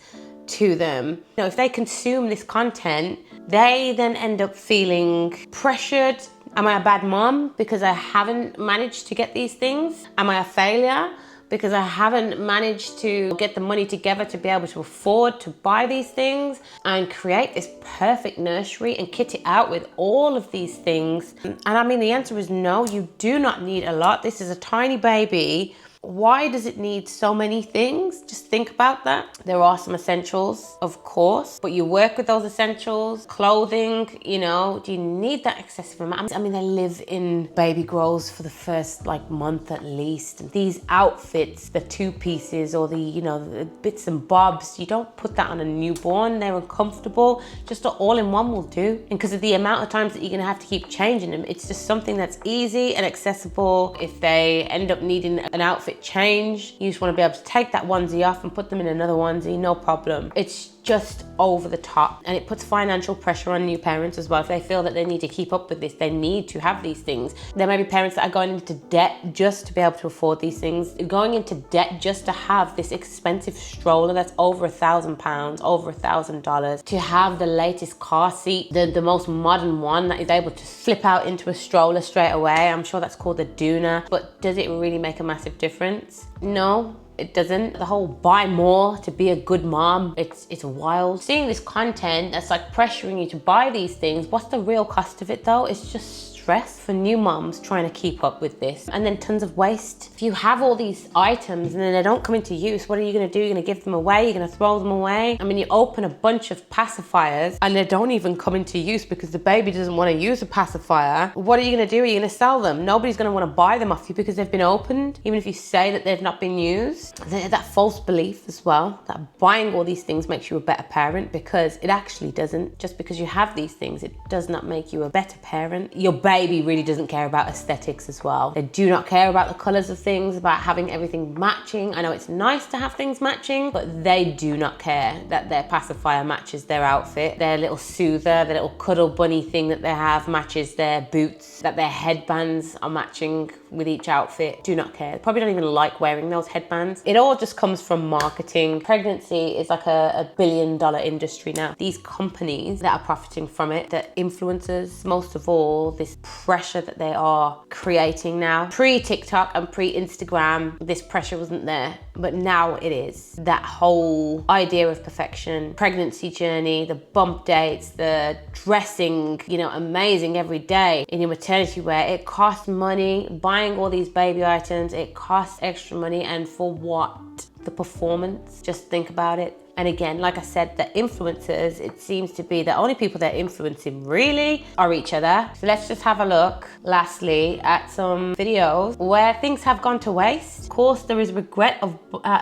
to them. You know, if they consume this content, they then end up feeling pressured. Am I a bad mom because I haven't managed to get these things? Am I a failure because I haven't managed to get the money together to be able to afford to buy these things and create this perfect nursery and kit it out with all of these things? And I mean, the answer is no, you do not need a lot. This is a tiny baby. Why does it need so many things? Just think about that. There are some essentials, of course, but you work with those essentials. Clothing, you know, do you need that excessive amount? I mean, they live in baby grows for the first like month at least. And these outfits, the two pieces or the, you know, the bits and bobs, you don't put that on a newborn. They're uncomfortable. Just an all-in-one will do. And because of the amount of times that you're gonna have to keep changing them, it's just something that's easy and accessible. If they end up needing an outfit change, you just want to be able to take that onesie off and put them in another onesie, no problem. It's just over the top, and it puts financial pressure on new parents as well. If they feel that they need to keep up with this, they need to have these things. There may be parents that are going into debt just to be able to afford these things, going into debt just to have this expensive stroller that's over £1,000, over $1,000, to have the latest car seat, the most modern one that is able to slip out into a stroller straight away. I'm sure that's called the Doona, but does it really make a massive difference? No. It doesn't. The whole buy more to be a good mom, it's wild. Seeing this content that's like pressuring you to buy these things, what's the real cost of it though? It's just stress for new moms trying to keep up with this. And then tons of waste. If you have all these items and then they don't come into use, what are you gonna do? You're gonna give them away? You're gonna throw them away? I mean, you open a bunch of pacifiers and they don't even come into use because the baby doesn't wanna use a pacifier. What are you gonna do? Are you gonna sell them? Nobody's gonna wanna buy them off you because they've been opened, even if you say that they've not been used. That false belief as well, that buying all these things makes you a better parent, because it actually doesn't. Just because you have these things, it does not make you a better parent. Your baby really doesn't care about aesthetics as well. They do not care about the colors of things, about having everything matching. I know it's nice to have things matching, but they do not care that their pacifier matches their outfit, their little soother, their little cuddle bunny thing that they have matches their boots, that their headbands are matching with each outfit. Do not care. Probably don't even like wearing those headbands. It all just comes from marketing. Pregnancy is like a $1 billion industry now. These companies that are profiting from it, the influencers, most of all, this pressure that they are creating now. Pre-TikTok and pre-Instagram, this pressure wasn't there, but now it is. That whole idea of perfection, pregnancy journey, the bump dates, the dressing, you know, amazing every day in your maternity wear. It costs money. Buying all these baby items, it costs extra money, and for what? The performance. Just think about it. And again, like I said, the influencers, it seems to be the only people they're influencing really are each other. So let's just have a look, lastly, at some videos where things have gone to waste. Of course, there is regret of,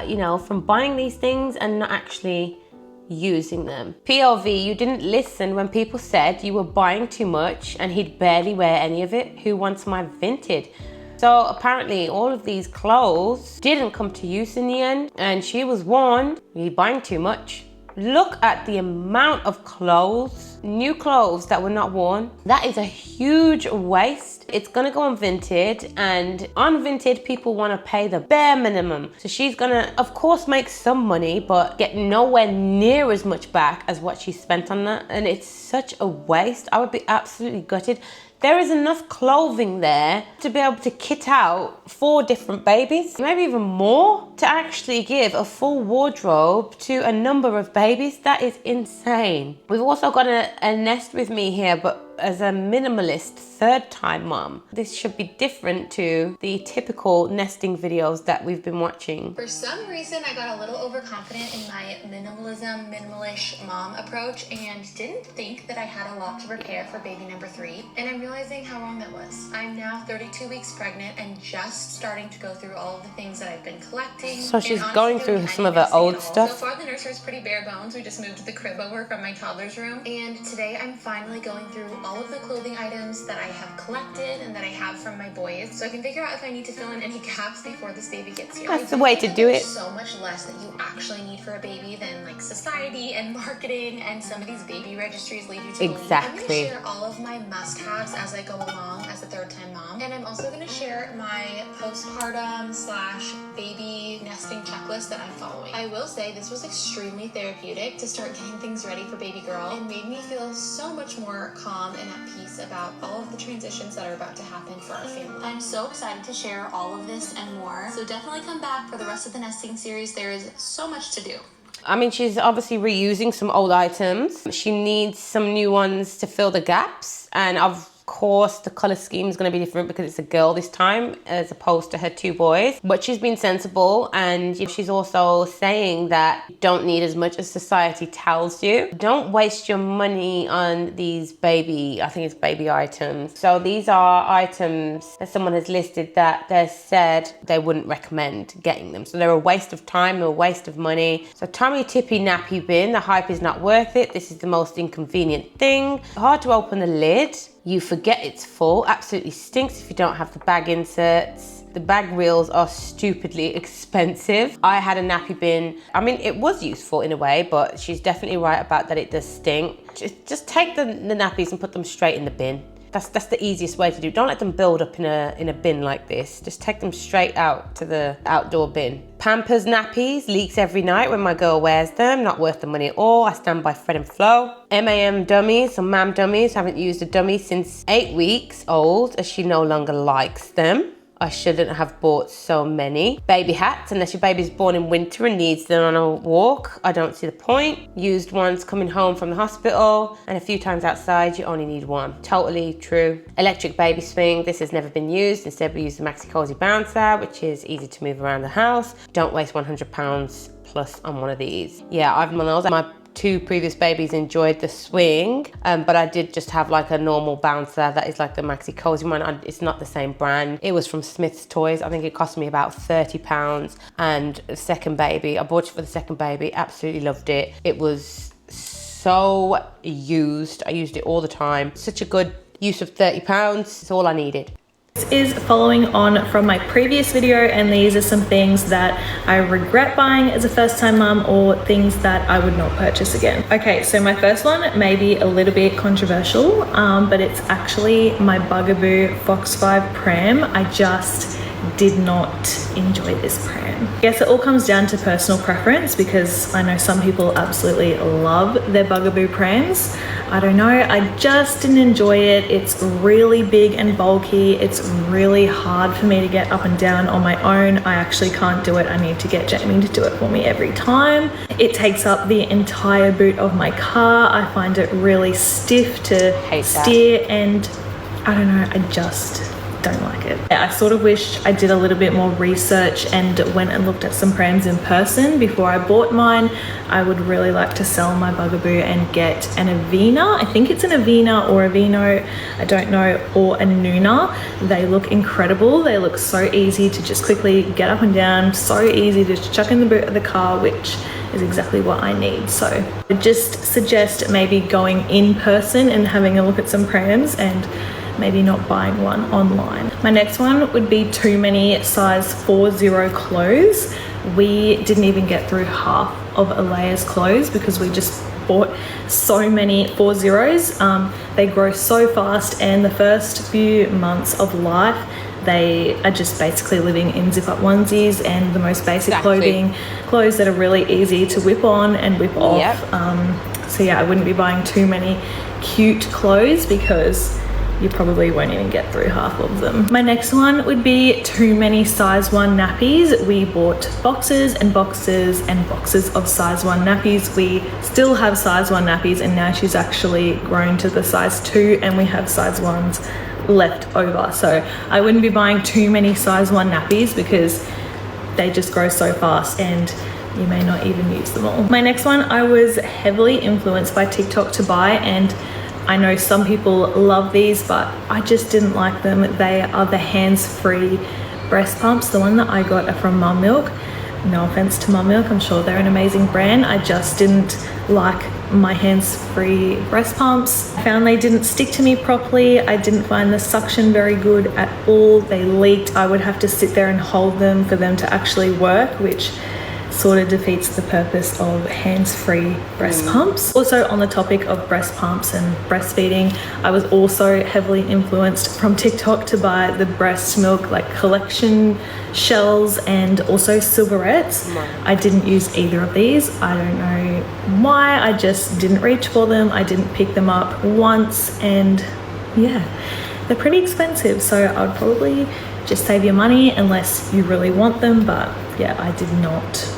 you know, from buying these things and not actually using them. POV, you didn't listen when people said you were buying too much and he'd barely wear any of it. Who wants my vintage? So apparently all of these clothes didn't come to use in the end, and she was warned, you're buying too much. Look at the amount of clothes, new clothes that were not worn. That is a huge waste. It's gonna go on Vinted, and on Vinted, people wanna pay the bare minimum. So she's gonna, of course, make some money, but get nowhere near as much back as what she spent on that. And it's such a waste. I would be absolutely gutted. There is enough clothing there to be able to kit out 4 different babies, maybe even more, to actually give a full wardrobe to a number of babies. That is insane. We've also got a nest with me here, but as a minimalist 3rd-time mom. This should be different to the typical nesting videos that we've been watching. For some reason, I got a little overconfident in my minimalism, minimalish mom approach and didn't think that I had a lot to prepare for baby number 3. And I'm realizing how wrong that was. I'm now 32 weeks pregnant and just starting to go through all of the things that I've been collecting. So she's going through some of her old stuff. So far, the nursery is pretty bare bones. We just moved the crib over from my toddler's room. And today I'm finally going through all of the clothing items that I have collected and that I have from my boys, so I can figure out if I need to fill in any gaps before this baby gets here. That's the way to do it. There's so much less that you actually need for a baby than like society and marketing and some of these baby registries lead you to believe. I'm going to share all of my must-haves as I go along as a 3rd-time mom, and I'm also going to share my postpartum / baby nesting checklist that I'm following. I will say this was extremely therapeutic to start getting things ready for baby girl. It made me feel so much more calm and at peace about all of the transitions that are about to happen for our family. I'm so excited to share all of this and more, so definitely come back for the rest of the nesting series. There is so much to do. I mean, she's obviously reusing some old items. She needs some new ones to fill the gaps, and of course the color scheme is going to be different because it's a girl this time as opposed to her 2 boys, but she's been sensible, and she's also saying that you don't need as much as society tells you. Don't waste your money on these baby items. So these are items that someone has listed that they said they wouldn't recommend getting them, so they're a waste of time, they're a waste of money. So Tommy Tippy nappy bin, the hype is not worth it. This is the most inconvenient thing. Hard to open the lid. You forget it's full. Absolutely stinks if you don't have the bag inserts. The bag reels are stupidly expensive. I had a nappy bin. I mean, it was useful in a way, but she's definitely right about that it does stink. Just take the nappies and put them straight in the bin. That's the easiest way to do. Don't let them build up in a bin like this. Just take them straight out to the outdoor bin. Pampers nappies, leaks every night when my girl wears them. Not worth the money at all. I stand by Fred and Flo. MAM dummies, some mam dummies. Haven't used a dummy since 8 weeks old as she no longer likes them. I shouldn't have bought so many. Baby hats, unless your baby's born in winter and needs them on a walk. I don't see the point. Used ones coming home from the hospital, and a few times outside, you only need one. Totally true. Electric baby swing, this has never been used. Instead, we use the Maxi Cozy Bouncer, which is easy to move around the house. Don't waste £100 plus on one of these. Yeah, I've one of those. My 2 previous babies enjoyed the swing, but I did just have like a normal bouncer that is like the Maxi Cozy one. It's not the same brand. It was from Smith's Toys. I think it cost me about £30. And the second baby, I bought it for the second baby, absolutely loved it. It was so used. I used it all the time. Such a good use of £30. It's all I needed. This is following on from my previous video, and these are some things that I regret buying as a first-time mum or things that I would not purchase again. Okay, so my first one may be a little bit controversial, but it's actually my Bugaboo Fox 5 pram. I just did not enjoy this pram. I guess it all comes down to personal preference, because I know some people absolutely love their Bugaboo prams. I don't know, I just didn't enjoy it. It's really big and bulky. It's really hard for me to get up and down on my own. I actually can't do it. I need to get Jamie to do it for me every time. It takes up the entire boot of my car. I find it really stiff to steer, and I don't know, I just don't like it. I sort of wish I did a little bit more research and went and looked at some prams in person before I bought mine. I would really like to sell my Bugaboo and get an Avena. I think it's an Avena or Aveeno, I don't know, or a Nuna. They look incredible. They look so easy to just quickly get up and down, so easy to chuck in the boot of the car, which is exactly what I need. So I just suggest maybe going in person and having a look at some prams, and maybe not buying one online. My next one would be too many size 40 clothes. We didn't even get through half of Alea's clothes because we just bought so many 40s. They grow so fast, and the first few months of life they are just basically living in zip-up onesies and the most basic clothes that are really easy to whip on and whip off. So yeah, I wouldn't be buying too many cute clothes because you probably won't even get through half of them. My next one would be too many size 1 nappies. We bought boxes and boxes and boxes of size 1 nappies. We still have size 1 nappies, and now she's actually grown to the size 2 and we have size 1s left over. So I wouldn't be buying too many size 1 nappies because they just grow so fast and you may not even use them all. My next one, I was heavily influenced by TikTok to buy, and I know some people love these, but I just didn't like them. They are the hands-free breast pumps. The one that I got are from Mum Milk. No offense to Mum Milk, I'm sure they're an amazing brand. I just didn't like my hands-free breast pumps. I found they didn't stick to me properly. I didn't find the suction very good at all. They leaked. I would have to sit there and hold them for them to actually work, which sort of defeats the purpose of hands-free breast pumps. Also, on the topic of breast pumps and breastfeeding, I was also heavily influenced from TikTok to buy the breast milk like collection shells and also silverettes. I didn't use either of these. I don't know why. I just didn't reach for them. I didn't pick them up once, and yeah, they're pretty expensive, so I would probably just save your money unless you really want them. But yeah, I did not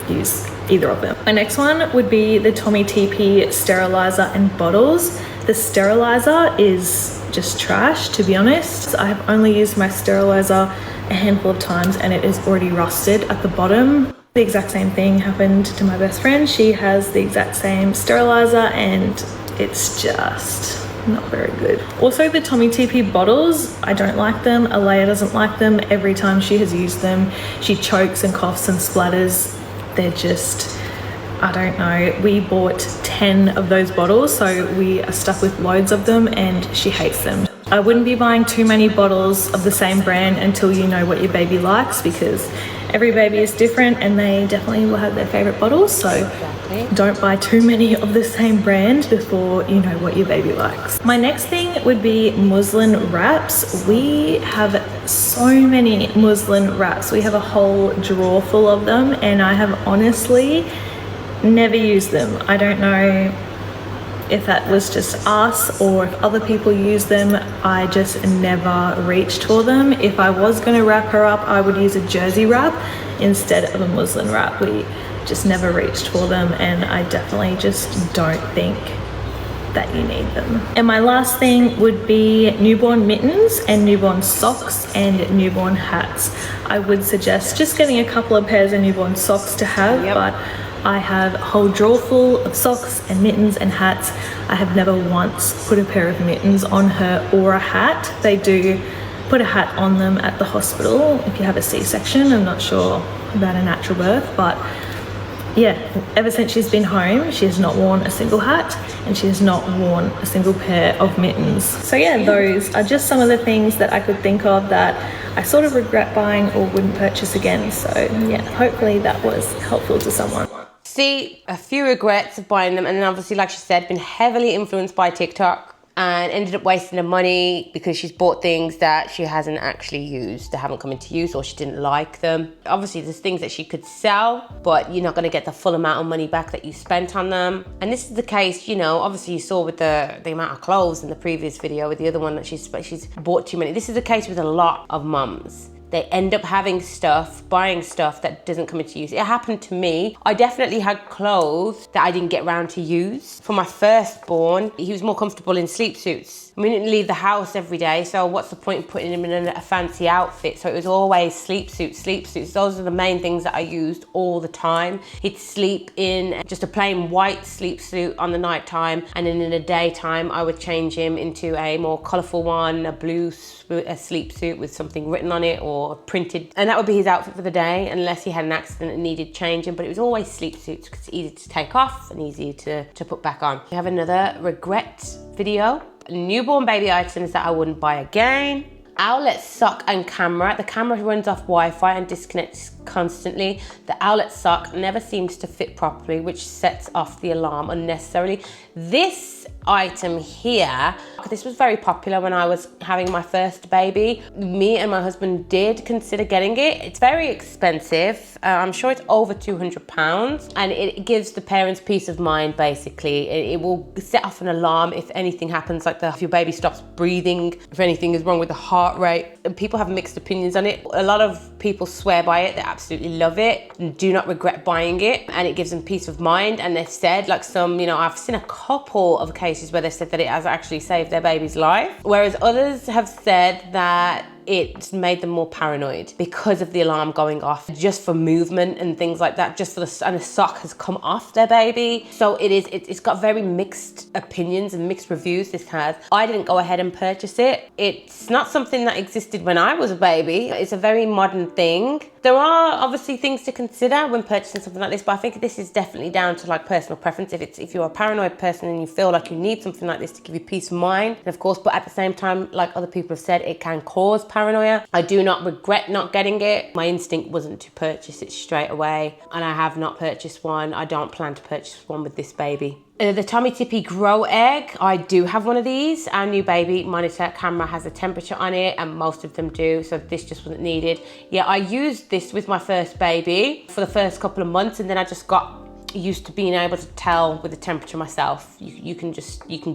use either of them. My next one would be the Tommy TP sterilizer and bottles. The sterilizer is just trash, to be honest. I have only used my sterilizer a handful of times and it is already rusted at the bottom. The exact same thing happened to my best friend. She has the exact same sterilizer and it's just not very good. Also, the Tommy TP bottles, I don't like them. Alea doesn't like them. Every time she has used them, she chokes and coughs and splatters. They're just, I don't know. We bought 10 of those bottles, so we are stuck with loads of them, and she hates them. I wouldn't be buying too many bottles of the same brand until you know what your baby likes, because every baby is different and they definitely will have their favorite bottles. So don't buy too many of the same brand before you know what your baby likes. My next thing would be muslin wraps. We have so many muslin wraps. We have a whole drawer full of them, and I have honestly never used them. I don't know if that was just us or if other people use them. I just never reached for them. If I was going to wrap her up, I would use a jersey wrap instead of a muslin wrap. We just never reached for them, and I definitely just don't think that you need them. And my last thing would be newborn mittens and newborn socks and newborn hats. I would suggest just getting a couple of pairs of newborn socks to have, but I have a whole drawer full of socks and mittens and hats. I have never once put a pair of mittens on her or a hat. They do put a hat on them at the hospital if you have a C-section. I'm not sure about a natural birth, but yeah, ever since she's been home, she has not worn a single hat and she has not worn a single pair of mittens. So yeah, those are just some of the things that I could think of that I sort of regret buying or wouldn't purchase again. So yeah, hopefully that was helpful to someone. See, a few regrets of buying them, and then obviously, like she said, been heavily influenced by TikTok and ended up wasting the money because she's bought things that she hasn't actually used, that haven't come into use, or she didn't like them. Obviously, there's things that she could sell, but you're not gonna get the full amount of money back that you spent on them. And this is the case, you know, obviously you saw with the amount of clothes in the previous video, with the other one that she's bought too many. This is the case with a lot of mums. They end up having stuff, buying stuff that doesn't come into use. It happened to me. I definitely had clothes that I didn't get around to use. For my firstborn, he was more comfortable in sleep suits. We didn't leave the house every day, so what's the point in putting him in a fancy outfit? So it was always sleep suits, sleep suits. Those are the main things that I used all the time. He'd sleep in just a plain white sleep suit on the night time, and then in the daytime, I would change him into a more colorful one, a blue sleep suit with something written on it or printed. And that would be his outfit for the day, unless he had an accident and needed changing, but it was always sleep suits because it's easy to take off and easy to put back on. We have another regret video. Newborn baby items that I wouldn't buy again. Owlet sock and camera. The camera runs off Wi-Fi and disconnects constantly. The owlet sock never seems to fit properly, which sets off the alarm unnecessarily. This item here, this was very popular when I was having my first baby. Me and my husband did consider getting it. It's very expensive. I'm sure it's over £200, and it gives the parents peace of mind, basically. It will set off an alarm if anything happens, like if your baby stops breathing, if anything is wrong with the heart rate. And people have mixed opinions on it. A lot of people swear by it. They absolutely love it and do not regret buying it, and it gives them peace of mind. And they've said, like some, you know, I've seen a couple of cases where they said that it has actually saved their baby's life, whereas others have said that it made them more paranoid because of the alarm going off, just for movement and things like that, just for and the sock has come off their baby. So it's got very mixed opinions and mixed reviews, this has. I didn't go ahead and purchase it. It's not something that existed when I was a baby. It's a very modern thing. There are obviously things to consider when purchasing something like this, but I think this is definitely down to like personal preference. If you're a paranoid person and you feel like you need something like this to give you peace of mind, and of course, but at the same time, like other people have said, it can cause paranoia. I do not regret not getting it. My instinct wasn't to purchase it straight away, and I have not purchased one. I don't plan to purchase one with this baby. The Tommy Tippy Grow Egg, I do have one of these. Our new baby monitor camera has a temperature on it, and most of them do, so this just wasn't needed. Yeah, I used this with my first baby for the first couple of months, and then I just got used to being able to tell with the temperature myself. You can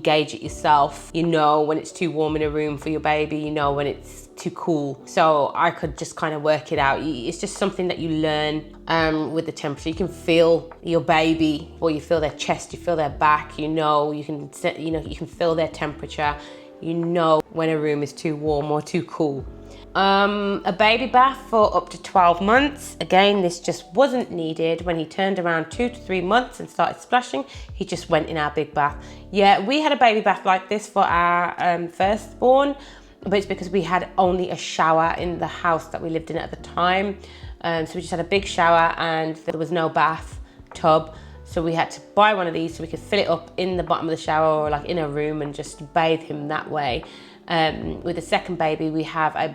gauge it yourself. You know when it's too warm in a room for your baby, you know when it's too cool. So I could just kind of work it out. It's just something that you learn with the temperature. You can feel your baby, or you feel their chest, you feel their back, you can feel their temperature. You know when a room is too warm or too cool. A baby bath for up to 12 months. Again, this just wasn't needed. When he turned around 2 to 3 months and started splashing, he just went in our big bath. Yeah, we had a baby bath like this for our firstborn, but it's because we had only a shower in the house that we lived in at the time. So we just had a big shower and there was no bath tub. So we had to buy one of these so we could fill it up in the bottom of the shower or like in a room and just bathe him that way. With the second baby, we have a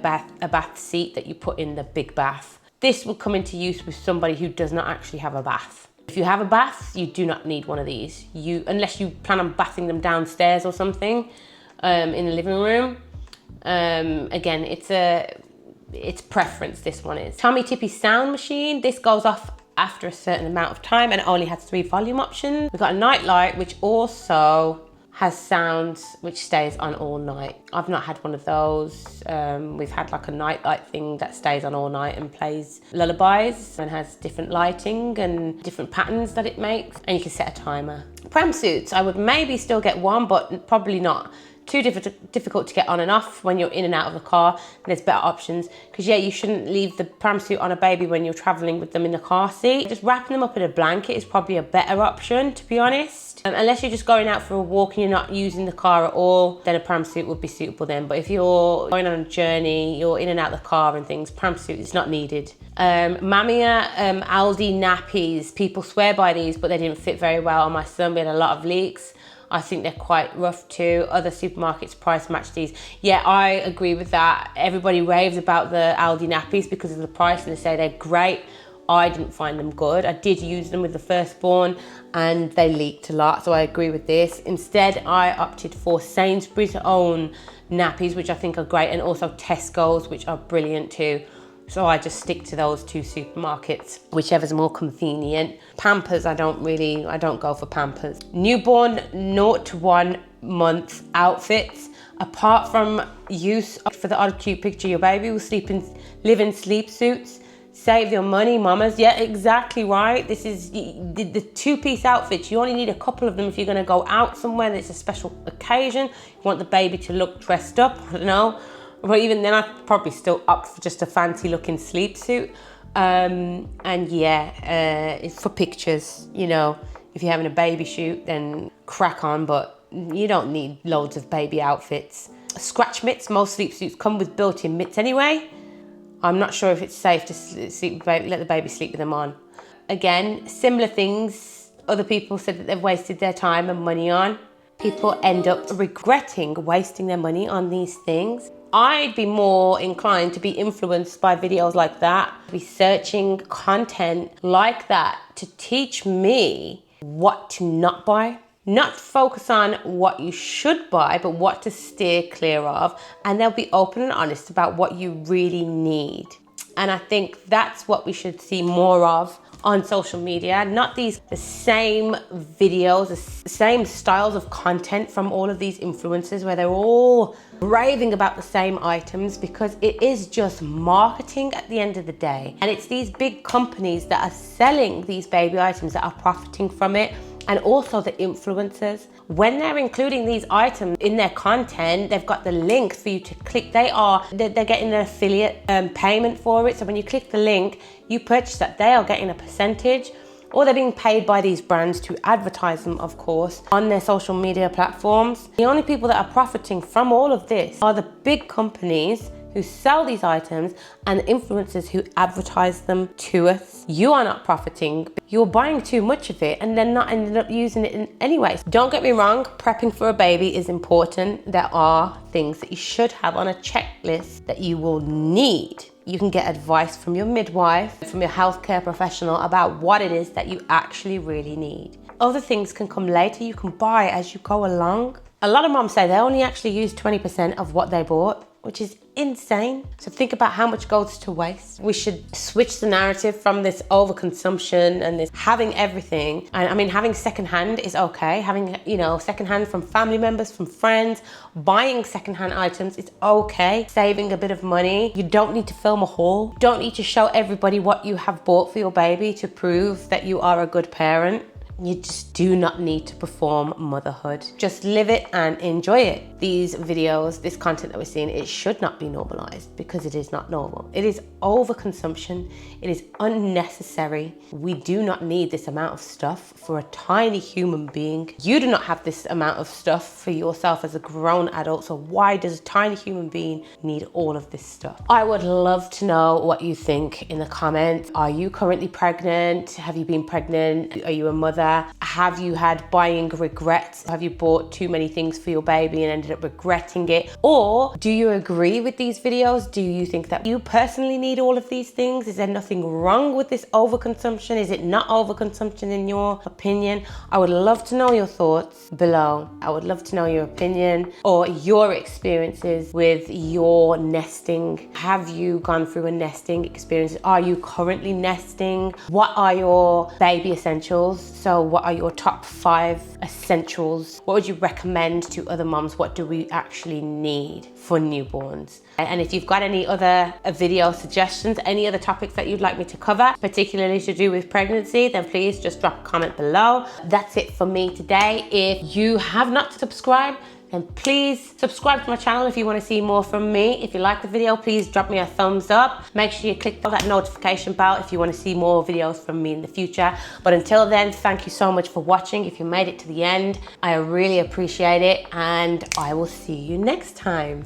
bath seat that you put in the big bath. This will come into use with somebody who does not actually have a bath. If you have a bath, you do not need one of these. Unless you plan on bathing them downstairs or something in the living room. Again, it's preference, this one is. Tommy Tippy sound machine. This goes off after a certain amount of time and it only has 3 volume options. We've got a night light, which also has sounds which stays on all night. I've not had one of those. We've had like a night light thing that stays on all night and plays lullabies and has different lighting and different patterns that it makes, and you can set a timer. Pram suits, I would maybe still get one, but probably not too difficult to get on and off when you're in and out of the car. There's better options, because yeah, you shouldn't leave the pram suit on a baby when you're traveling with them in the car seat. Just wrapping them up in a blanket is probably a better option, to be honest. Unless you're just going out for a walk and you're not using the car at all, then a pram suit would be suitable then. But if you're going on a journey, you're in and out of the car and things, pram suit is not needed. Mamiya Aldi nappies, people swear by these, but they didn't fit very well on my son. We had a lot of leaks. I think they're quite rough too. Other supermarkets price match these. Yeah, I agree with that. Everybody raves about the Aldi nappies because of the price and they say they're great. I didn't find them good. I did use them with the firstborn and they leaked a lot, so I agree with this. Instead, I opted for Sainsbury's own nappies, which I think are great, and also Tesco's, which are brilliant too. So I just stick to those two supermarkets, whichever's more convenient. Pampers, I don't go for Pampers. Newborn 0 to 1 month outfits, apart from use for the odd cute picture, your baby will live in sleep suits. Save your money, mamas. Yeah, exactly right. This is the two-piece outfits. You only need a couple of them if you're going to go out somewhere that's a special occasion. You want the baby to look dressed up, I don't know. But even then, I'd probably still opt for just a fancy-looking sleep suit. And yeah, it's for pictures, you know. If you're having a baby shoot, then crack on, but you don't need loads of baby outfits. Scratch mitts. Most sleep suits come with built-in mitts anyway. I'm not sure if it's safe to let the baby sleep with them on. Again, similar things other people said that they've wasted their time and money on. People end up regretting wasting their money on these things. I'd be more inclined to be influenced by videos like that, researching content like that to teach me what to not buy. Not focus on what you should buy, but what to steer clear of. And they'll be open and honest about what you really need. And I think that's what we should see more of on social media. Not the same videos, the same styles of content from all of these influencers where they're all raving about the same items, because it is just marketing at the end of the day. And it's these big companies that are selling these baby items that are profiting from it. And also the influencers. When they're including these items in their content, they've got the links for you to click. They're getting an affiliate payment for it. So when you click the link, you purchase that, they are getting a percentage, or they're being paid by these brands to advertise them, of course, on their social media platforms. The only people that are profiting from all of this are the big companies who sell these items and the influencers who advertise them to us. You are not profiting. You're buying too much of it and then not ending up using it in any way. Don't get me wrong, prepping for a baby is important. There are things that you should have on a checklist that you will need. You can get advice from your midwife, from your healthcare professional about what it is that you actually really need. Other things can come later. You can buy as you go along. A lot of moms say they only actually use 20% of what they bought, which is insane. So think about how much goes to waste. We should switch the narrative from this overconsumption and this having everything. And I mean, having secondhand is okay. Having, secondhand from family members, from friends, buying secondhand items is okay. Saving a bit of money. You don't need to film a haul. You don't need to show everybody what you have bought for your baby to prove that you are a good parent. You just do not need to perform motherhood. Just live it and enjoy it. These videos, this content that we're seeing, it should not be normalized because it is not normal. It is overconsumption. It is unnecessary. We do not need this amount of stuff for a tiny human being. You do not have this amount of stuff for yourself as a grown adult. So why does a tiny human being need all of this stuff? I would love to know what you think in the comments. Are you currently pregnant? Have you been pregnant? Are you a mother? Have you had buying regrets? Have you bought too many things for your baby and ended up regretting it? Or do you agree with these videos? Do you think that you personally need all of these things? Is there nothing wrong with this overconsumption? Is it not overconsumption in your opinion? I would love to know your thoughts below. I would love to know your opinion or your experiences with your nesting. Have you gone through a nesting experience? Are you currently nesting? What are your baby essentials? So what are your top 5 essentials? What would you recommend to other moms? What do we actually need for newborns? And if you've got any other video suggestions, any other topics that you'd like me to cover, particularly to do with pregnancy, then please just drop a comment below. That's it for me today. If you have not subscribed, then please subscribe to my channel if you want to see more from me. If you like the video, please drop me a thumbs up. Make sure you click that notification bell if you want to see more videos from me in the future. But until then, thank you so much for watching. If you made it to the end, I really appreciate it, and I will see you next time.